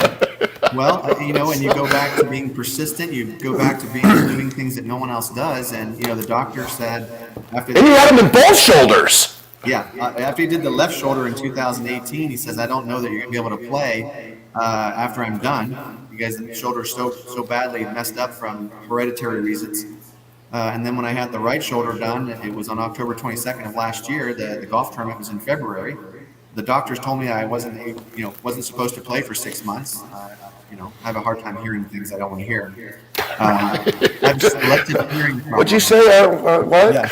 Well, and you go back to being persistent, you go back to doing things that no one else does, and the doctor said after. And you had them in both shoulders. Yeah, after he did the left shoulder in 2018, he says, I don't know that you're going to be able to play after I'm done, because the shoulder so badly messed up from hereditary reasons. And then when I had the right shoulder done, it was on October 22nd of last year. The golf tournament was in February. The doctors told me I wasn't supposed to play for 6 months. I have a hard time hearing things I don't want to hear. I've selective hearing problems. What'd you say? What? Yeah.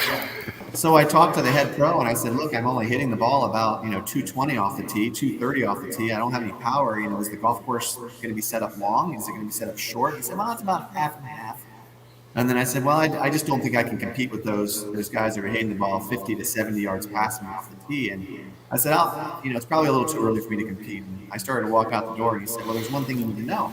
So I talked to the head pro and I said, look, I'm only hitting the ball about 220 off the tee, 230 off the tee. I don't have any power. Is the golf course going to be set up long? Is it going to be set up short? He said, well, it's about half and half. And then I said, well, I just don't think I can compete with those guys that are hitting the ball 50 to 70 yards past me off the tee. And I said, it's probably a little too early for me to compete. And I started to walk out the door and he said, well, there's one thing you need to know.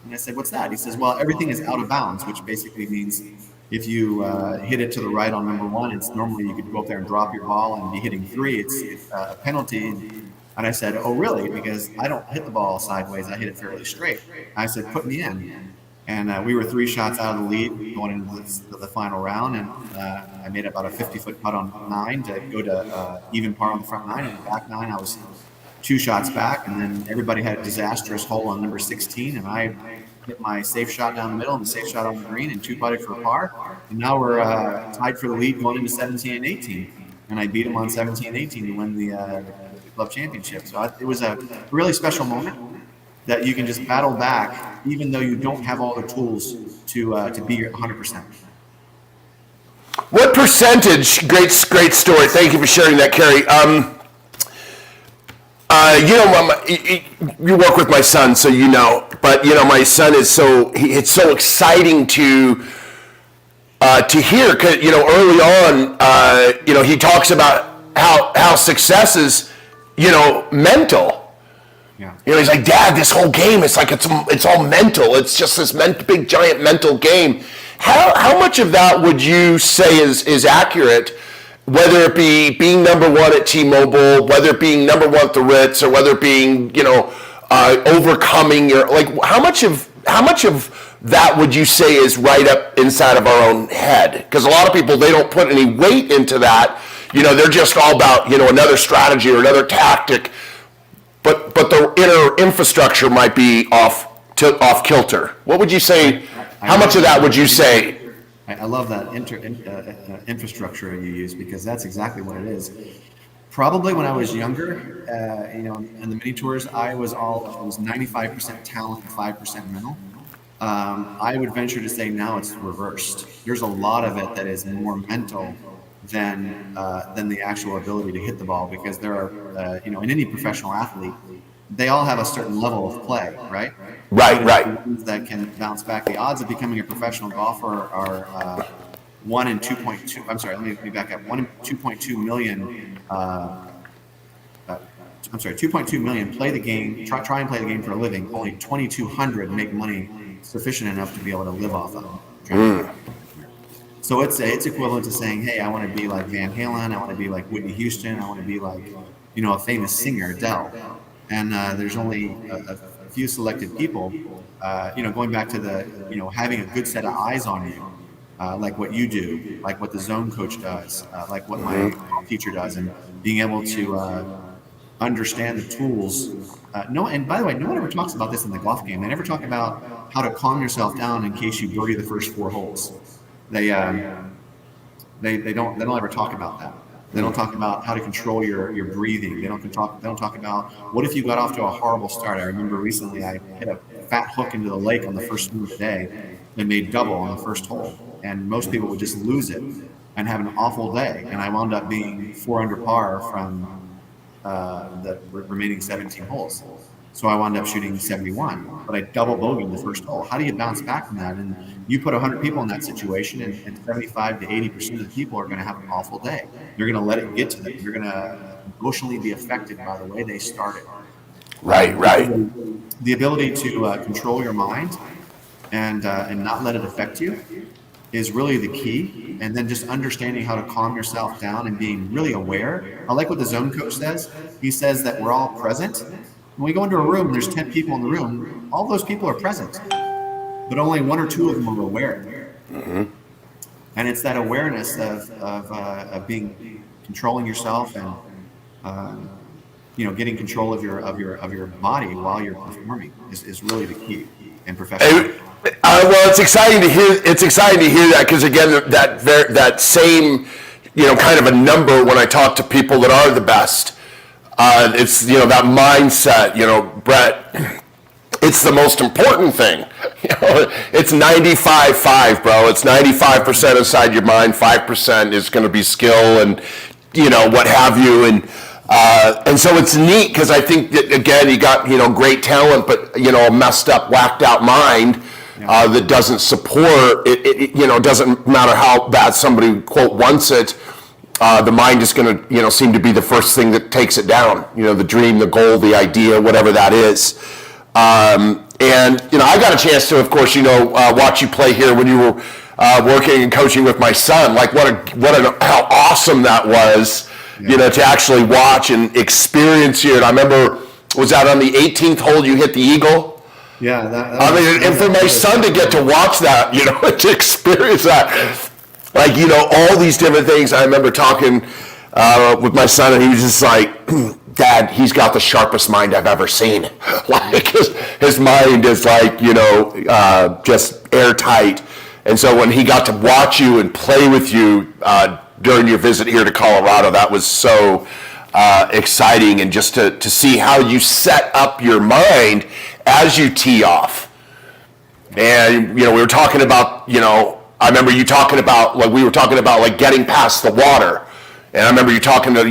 And I said, what's that? He says, well, everything is out of bounds, which basically means if you hit it to the right on number one, it's normally you could go up there and drop your ball and be hitting three. It's a penalty. And I said, oh, really? Because I don't hit the ball sideways. I hit it fairly straight. I said, put me in. And we were 3 shots out of the lead going into the final round. And I made about a 50-foot putt on 9 to go to even par on the front 9. And the back 9, I was 2 shots back. And then everybody had a disastrous hole on number 16. And I hit my safe shot down the middle and the safe shot on the green and 2-putted for a par. And now we're tied for the lead going into 17 and 18. And I beat him on 17 and 18 to win the club championship. So it was a really special moment that you can just battle back, even though you don't have all the tools to be 100%. What percentage? Great story. Thank you for sharing that, Carey. You work with my son, so But my son is it's so exciting to hear. 'Cause early on, he talks about how success is mental. Yeah. He's like, Dad, this whole game, it's all mental. It's just this big giant mental game. How much of that would you say is accurate? Whether it be being number one at T-Mobile, whether it being number one at the Ritz, or whether it being overcoming your how much of that would you say is right up inside of our own head? Because a lot of people, they don't put any weight into that. They're just all about another strategy or another tactic, but the inner infrastructure might be off kilter. What would you say? How much of that would you say? I love that infrastructure you use, because that's exactly what it is. Probably when I was younger, in the mini tours, I was 95% talent, 5% mental. I would venture to say now it's reversed. There's a lot of it that is more mental than the actual ability to hit the ball, because there are, in any professional athlete, they all have a certain level of play, right? Right. That can bounce back. The odds of becoming a professional golfer are 1 in 2.2. I'm sorry, let me back up. 1 in 2.2 million. 2.2 million play the game. Try and play the game for a living. Only 2,200 make money sufficient enough to be able to live off of. So it's equivalent to saying, hey, I want to be like Van Halen. I want to be like Whitney Houston. I want to be like, a famous singer, Adele. And there's only a few selected people, going back to the, having a good set of eyes on you, like what you do, like what the zone coach does, like what my teacher does, and being able to understand the tools. And by the way, no one ever talks about this in the golf game. They never talk about how to calm yourself down in case you birdie the first 4 holes. They don't ever talk about that. They don't talk about how to control your breathing. They don't talk about what if you got off to a horrible start. I remember recently I hit a fat hook into the lake on the first swing of the day and made double on the first hole. And most people would just lose it and have an awful day. And I wound up being 4 under par from the remaining 17 holes. So I wound up shooting 71, but I double bogeyed the first hole. How do you bounce back from that? And you put 100 people in that situation, and 75 to 80% of the people are going to have an awful day. They're going to let it get to them. You're going to emotionally be affected by the way they started. Right. The ability to control your mind and not let it affect you is really the key. And then just understanding how to calm yourself down and being really aware. I like what the zone coach says. He says that we're all present. When we go into a room, there's 10 people in the room. All those people are present, but only 1 or 2 of them are aware. Mm-hmm. And it's that awareness of being controlling yourself and getting control of your body while you're performing is really the key in professional. Well, it's exciting to hear. It's exciting to hear that, because again, that same kind of a number when I talk to people that are the best. It's that mindset, Brett. It's the most important thing. It's 95-5, bro. It's 95% inside your mind. 5% is going to be skill and what have you. And so it's neat, because I think that again, you got great talent, but a messed up, whacked out mind that doesn't support it. It doesn't matter how bad somebody quote wants it. The mind is going to, seem to be the first thing that takes it down. The dream, the goal, the idea, whatever that is. And I got a chance to, of course, watch you play here when you were working and coaching with my son. Like how awesome that was, to actually watch and experience you. And I remember, was that on the 18th hole you hit the eagle? Yeah. And for my son to get to watch that, to experience that. Like, all these different things. I remember talking with my son, and he was just like, Dad, he's got the sharpest mind I've ever seen. Like, his mind is like, just airtight. And so when he got to watch you and play with you during your visit here to Colorado, that was so exciting. And just to see how you set up your mind as you tee off. And, we were talking about, I remember you talking about, we were talking about, getting past the water. And I remember you talking to,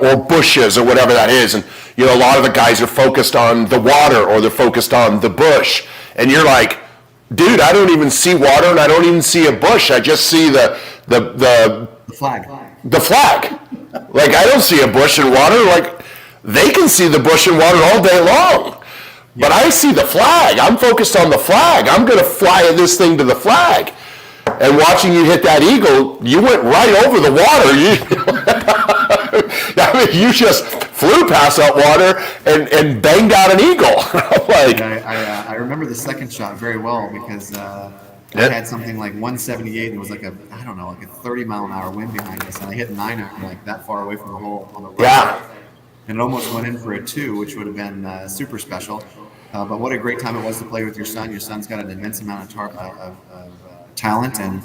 or bushes or whatever that is. And, a lot of the guys are focused on the water or they're focused on the bush. And you're like, dude, I don't even see water and I don't even see a bush. I just see the flag. The flag. I don't see a bush and water. they can see the bush and water all day long. But I see the flag. I'm focused on the flag. I'm going to fly this thing to the flag. And watching you hit that eagle, you went right over the water. I mean, you just flew past that water and banged out an eagle. Like, I remember the second shot very well because I had something like 178 and it was like a 30-mile-an-hour wind behind us, and I hit 9-iron like that far away from the hole on the right side. And it almost went in for a 2, which would have been super special. But what a great time it was to play with your son. Your son's got an immense amount of talent, and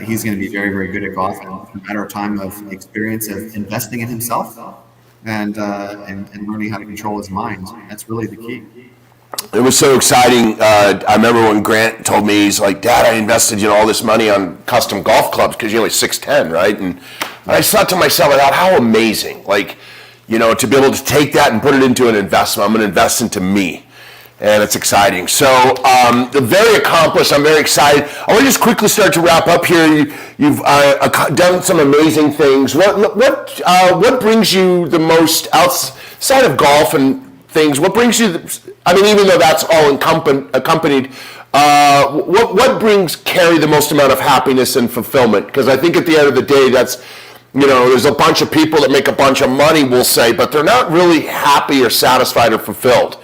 he's going to be very, very good at golf. And it's a matter of time of experience of investing in himself and learning how to control his mind. That's really the key. It was so exciting. I remember when Grant told me, he's like, Dad, I invested all this money on custom golf clubs because you're only 6'10", right? And I thought to myself, I thought, how amazing. Like, to be able to take that and put it into an investment. I'm going to invest into me. And it's exciting. So, very accomplished. I'm very excited. I want to just quickly start to wrap up here. You've done some amazing things. What brings you the most outside of golf and things? What brings you? Even though that's all accompanied, what brings Carey the most amount of happiness and fulfillment? Because I think at the end of the day, that's there's a bunch of people that make a bunch of money, we'll say, but they're not really happy or satisfied or fulfilled.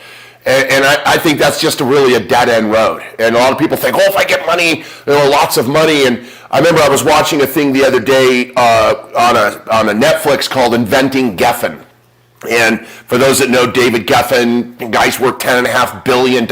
And I think that's just really a dead-end road. And a lot of people think, if I get money, lots of money. And I remember I was watching a thing the other day on a Netflix called Inventing Geffen. And for those that know David Geffen, guy's worth $10.5 billion,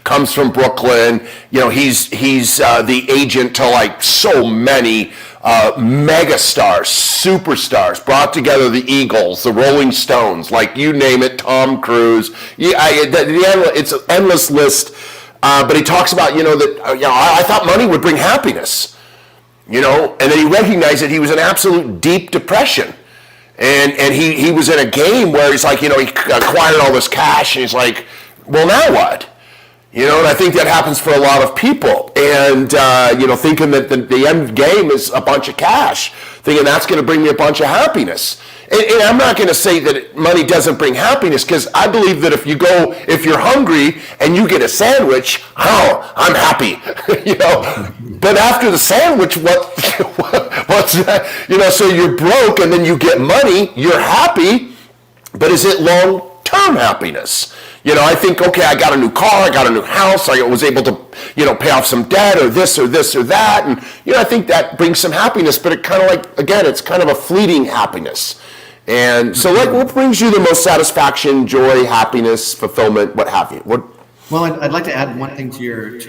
comes from Brooklyn. He's the agent to like so many megastars, superstars, brought together the Eagles, the Rolling Stones, like you name it, Tom Cruise. It's an endless list. But he talks about, I thought money would bring happiness, and then he recognized that he was in absolute deep depression. And he was in a game where he's like, he acquired all this cash, and he's like, well, now what? And I think that happens for a lot of people. And, thinking that the end game is a bunch of cash, thinking that's going to bring me a bunch of happiness. And I'm not going to say that money doesn't bring happiness, because I believe that if you're hungry and you get a sandwich, I'm happy. But after the sandwich, what's that? So you're broke and then you get money, you're happy, but is it long-term happiness? I think, okay, I got a new car, I got a new house, I was able to, pay off some debt or this or that. And, I think that brings some happiness, but it kind of like, again, it's kind of a fleeting happiness. And so what brings you the most satisfaction, joy, happiness, fulfillment, what have you? Well, I'd like to add one thing to your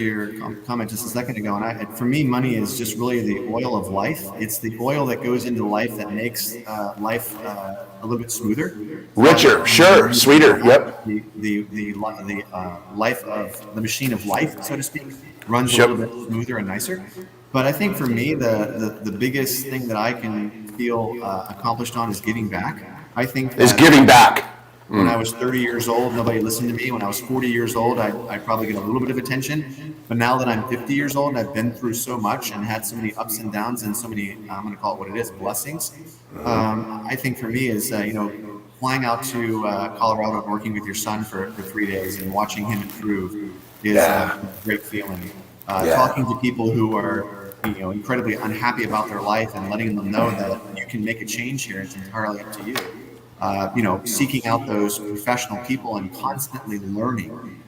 comment just a second ago. And for me, money is just really the oil of life. It's the oil that goes into life that makes life a little bit smoother, richer, sure, sweeter. Yep. The life of the machine of life, so to speak, runs a little bit smoother and nicer. But I think for me, the biggest thing that I can feel accomplished on is giving back. I think is giving back. When I was 30 years old, nobody listened to me. When I was 40 years old, I probably get a little bit of attention. But now that I'm 50 years old, and I've been through so much and had so many ups and downs and so many, I'm going to call it what it is, blessings. I think for me is, flying out to Colorado and working with your son for 3 days and watching him improve is a great feeling. Talking to people who are, incredibly unhappy about their life and letting them know that you can make a change here. It's entirely up to you. Seeking out those professional people and constantly learning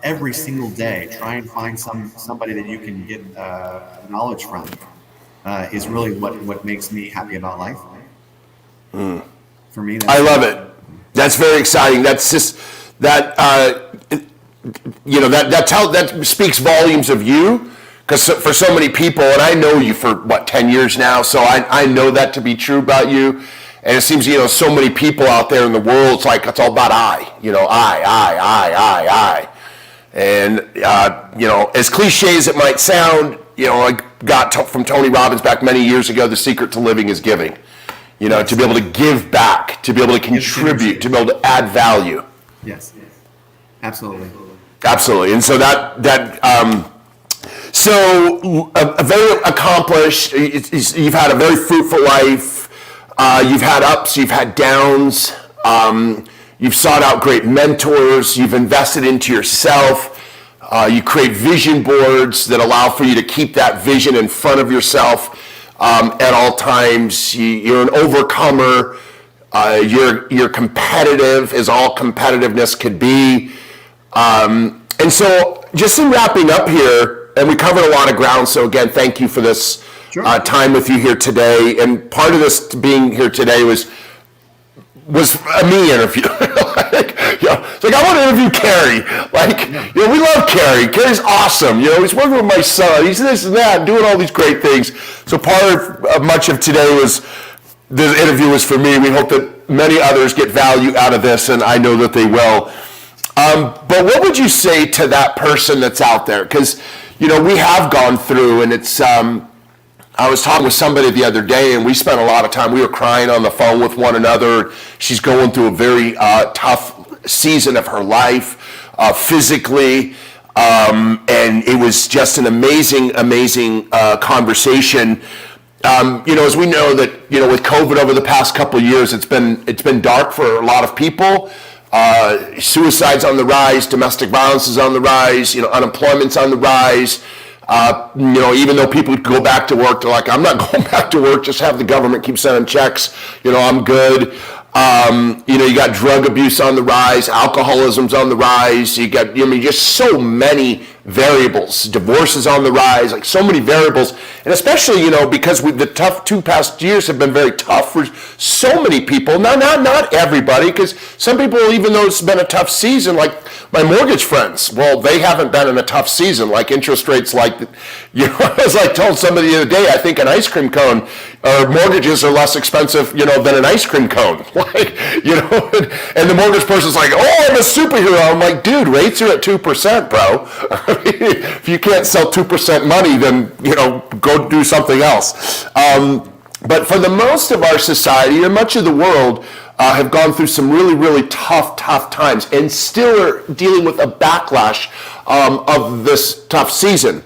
every single day. Try and find somebody that you can get knowledge from is really what makes me happy about life. For me, I love it. That's very exciting. That's just that. That speaks volumes of you. Because for so many people, and I know you for 10 years now, so I know that to be true about you. And it seems, so many people out there in the world, it's like, it's all about I. And, as cliche as it might sound, I got from Tony Robbins back many years ago, the secret to living is giving. To be able to give back, to be able to contribute, to be able to add value. Yes, absolutely. Absolutely. And so so a very accomplished, you've had a very fruitful life. You've had ups, you've had downs. You've sought out great mentors. You've invested into yourself. You create vision boards that allow for you to keep that vision in front of yourself at all times. You're an overcomer. You're competitive, as all competitiveness could be. And so just in wrapping up here, and we covered a lot of ground, so again, thank you for this time with you here today. And part of this being here today was a me interview. It's like, I want to interview Carey. We love Carey. Carey's awesome. He's working with my son. He's this and that, doing all these great things. So much of today was, this interview was for me. We hope that many others get value out of this, and I know that they will. But what would you say to that person that's out there? Because, we have gone through, and it's, I was talking with somebody the other day, and we spent a lot of time, we were crying on the phone with one another. She's going through a very tough season of her life, physically, and it was just an amazing conversation. As we know that, with COVID over the past couple of years, it's been dark for a lot of people. Suicide's on the rise, domestic violence is on the rise, unemployment's on the rise. Even though people go back to work, they're like, I'm not going back to work, just have the government keep sending checks, I'm good. You got drug abuse on the rise, alcoholism's on the rise, you got, just so many variables. Divorce is on the rise, like so many variables. And especially, because the two past years have been very tough for so many people. Now, not everybody, because some people, even though it's been a tough season, like my mortgage friends, well, they haven't been in a tough season, like interest rates, as I told somebody the other day, I think an ice cream cone, or mortgages are less expensive, than an ice cream cone. And the mortgage person's like, oh, I'm a superhero. I'm like, dude, rates are at 2%, bro. If you can't sell 2% money, then, go do something else. But for the most of our society, and much of the world, have gone through some really, really tough times, and still are dealing with a backlash of this tough season.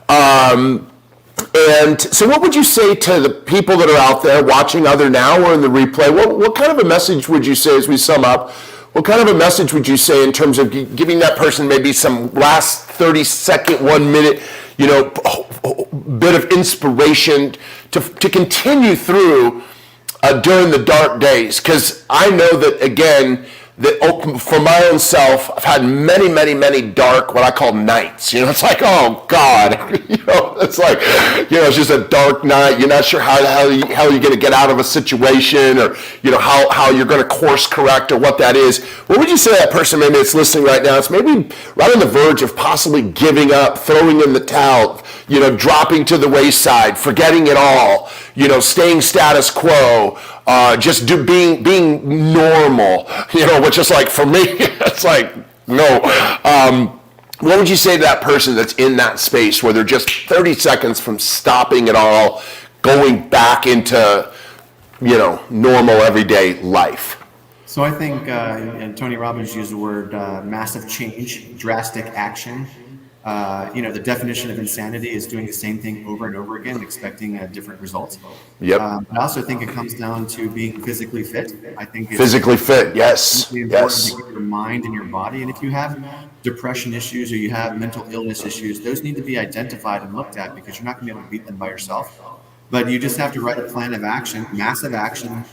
And so what would you say to the people that are out there watching either now or in the replay? What kind of a message would you say, as we sum up, what kind of a message would you say in terms of giving that person maybe some last 30-second, 1 minute, bit of inspiration to continue through during the dark days? Because I know that, again, that for my own self, I've had many dark, what I call nights. It's like, oh God, it's like, it's just a dark night. You're not sure how you're going to get out of a situation, or how you're going to course correct, or what that is. What would you say to that person maybe that's listening right now? It's maybe right on the verge of possibly giving up, throwing in the towel, dropping to the wayside, forgetting it all, staying status quo. Just being normal, which is like, for me, it's like, no. What would you say to that person that's in that space where they're just 30 seconds from stopping it all, going back into, normal everyday life? So I think, and Tony Robbins used the word massive change, drastic action. The definition of insanity is doing the same thing over and over again, expecting different results. Yep. I also think it comes down to being physically fit. I think it's physically fit, yes. really important to get your mind and your body. And if you have depression issues or you have mental illness issues, those need to be identified and looked at, because you're not going to be able to beat them by yourself. But you just have to write a plan of action, massive action,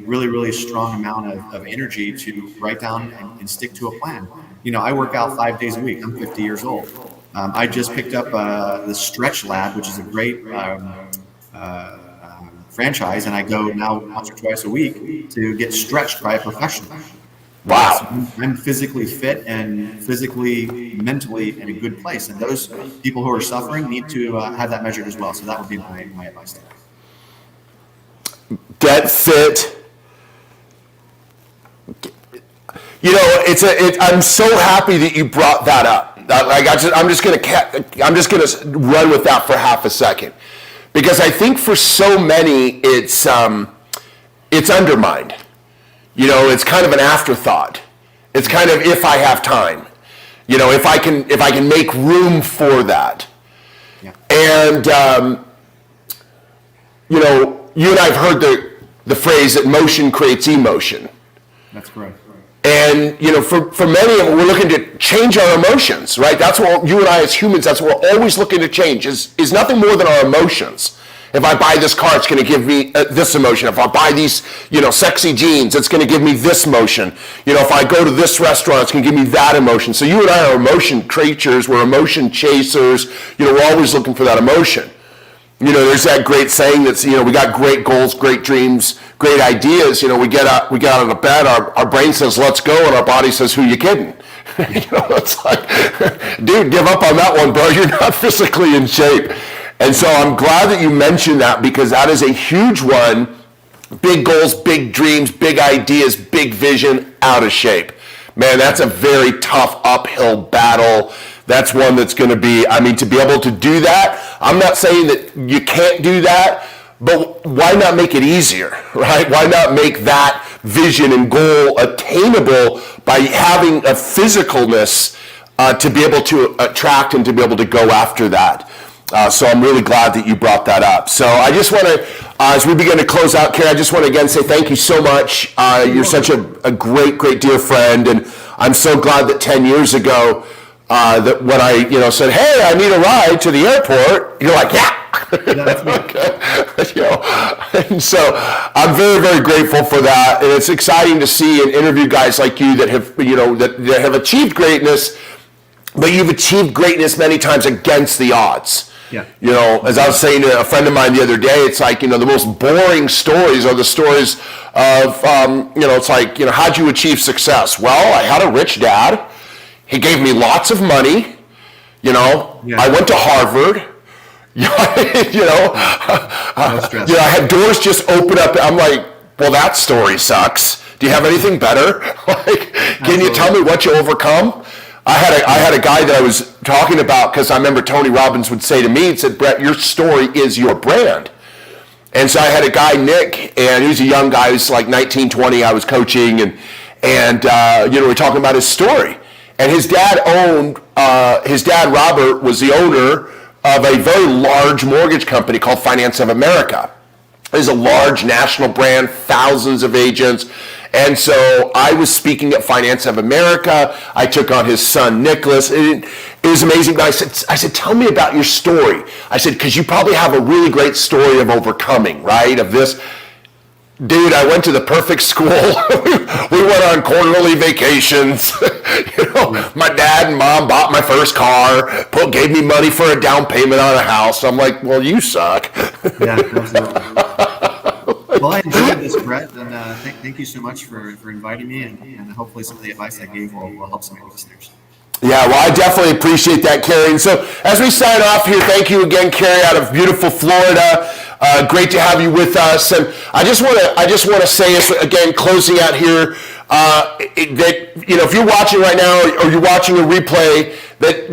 really strong amount of energy to write down and stick to a plan. I work out 5 days a week. I'm 50 years old. I just picked up the Stretch Lab, which is a great franchise, and I go now once or twice a week to get stretched by a professional. Wow. So I'm physically fit and physically, mentally in a good place. And those people who are suffering need to have that measured as well. So that would be my advice to them. Get fit. I'm so happy that you brought that up. I'm just gonna run with that for half a second, because I think for so many it's undermined. It's kind of an afterthought. It's kind of, if I have time, if I can make room for that. Yeah. And you and I have heard the phrase that motion creates emotion. That's correct. And, for many of them, we're looking to change our emotions, right? That's what you and I as humans, that's what we're always looking to change, is nothing more than our emotions. If I buy this car, it's going to give me this emotion. If I buy these, sexy jeans, it's going to give me this emotion. If I go to this restaurant, it's going to give me that emotion. So you and I are emotion creatures. We're emotion chasers. We're always looking for that emotion. There's that great saying that's, we got great goals, great dreams, great ideas. We get out of the bed, our brain says, let's go, and our body says, who you kidding? It's like, dude, give up on that one, bro. You're not physically in shape. And so I'm glad that you mentioned that, because that is a huge one. Big goals, big dreams, big ideas, big vision, out of shape. Man, that's a very tough uphill battle. That's one that's going to be, to be able to do that, I'm not saying that you can't do that, but why not make it easier, right? Why not make that vision and goal attainable by having a physicalness to be able to attract and to be able to go after that? So I'm really glad that you brought that up. So I just want to, as we begin to close out, Carey, I just want to again say thank you so much. You're such a great, great dear friend, and I'm so glad that 10 years ago, that when I, said, hey, I need a ride to the airport, you're like, yeah. That's me. And so I'm very, very grateful for that, and it's exciting to see and interview guys like you that have, that have achieved greatness, but you've achieved greatness many times against the odds. Yeah. As I was saying to a friend of mine the other day, it's like, the most boring stories are the stories of, it's like, how'd you achieve success? Well, I had a rich dad. He gave me lots of money. I went to Harvard. I had doors just open up. I'm like, well, that story sucks. Do you have anything better? Can you tell me what you overcome? I had a guy that I was talking about, because I remember Tony Robbins would say to me, he said, Brett, your story is your brand. And so I had a guy, Nick, and he was a young guy, he was like 19, 20, I was coaching, and we're talking about his story. And his dad Robert was the owner of a very large mortgage company called Finance of America. It is a large national brand, thousands of agents. And so I was speaking at Finance of America. I took on his son, Nicholas. It was amazing. But I said, tell me about your story. I said, because you probably have a really great story of overcoming, right? Of this. Dude, I went to the perfect school. We went on quarterly vacations. My dad and mom bought my first car, gave me money for a down payment on a house. I'm like, well, you suck. Yeah, absolutely. Well, I enjoyed this, Brett, and thank you so much for inviting me, and hopefully some of the advice I gave will help some of your listeners. Yeah, well, I definitely appreciate that, Carey. And so as we sign off here, thank you again, Carey, out of beautiful Florida. Great to have you with us. And I just want to say this again, closing out here, that if you're watching right now or you're watching a replay, that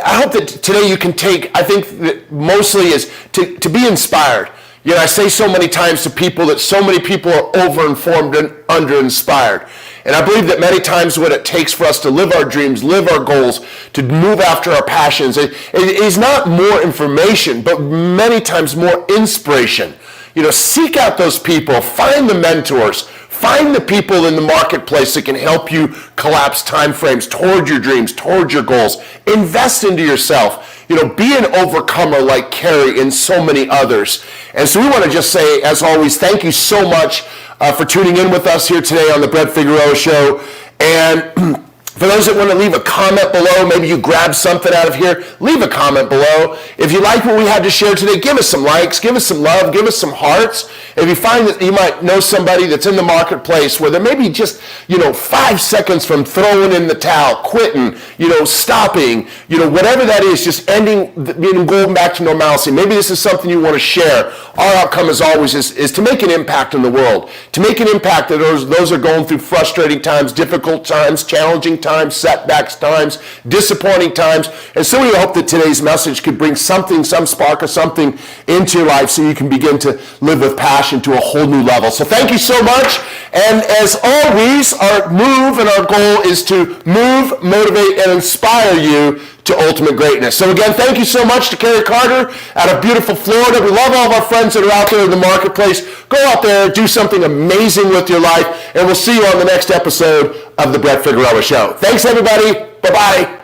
I hope that today you can take. I think that mostly is to be inspired. I say so many times to people that so many people are over-informed and under-inspired. And I believe that many times what it takes for us to live our dreams, live our goals, to move after our passions, it is not more information, but many times more inspiration. Seek out those people, find the mentors, find the people in the marketplace that can help you collapse time frames toward your dreams, toward your goals. Invest into yourself. Be an overcomer like Carey and so many others. And so we want to just say, as always, thank you so much for tuning in with us here today on the Brett Figueroa Show. And for those that want to leave a comment below, maybe you grab something out of here, leave a comment below. If you like what we had to share today, give us some likes, give us some love, give us some hearts. If you find that you might know somebody that's in the marketplace where they're maybe just, 5 seconds from throwing in the towel, quitting, stopping, whatever that is, just ending, going back to normalcy. Maybe this is something you want to share. Our outcome, as always, is to make an impact in the world, to make an impact that those are going through frustrating times, difficult times, challenging times, setbacks times, disappointing times. And so we hope that today's message could bring something, some spark of something into your life so you can begin to live with passion to a whole new level. So thank you so much. And as always, our move and our goal is to move, motivate, and inspire you to ultimate greatness. So again, thank you so much to Carey Carter out of beautiful Florida. We love all of our friends that are out there in the marketplace. Go out there, do something amazing with your life, and we'll see you on the next episode of the Brett Figueroa Show. Thanks, everybody. Bye-bye.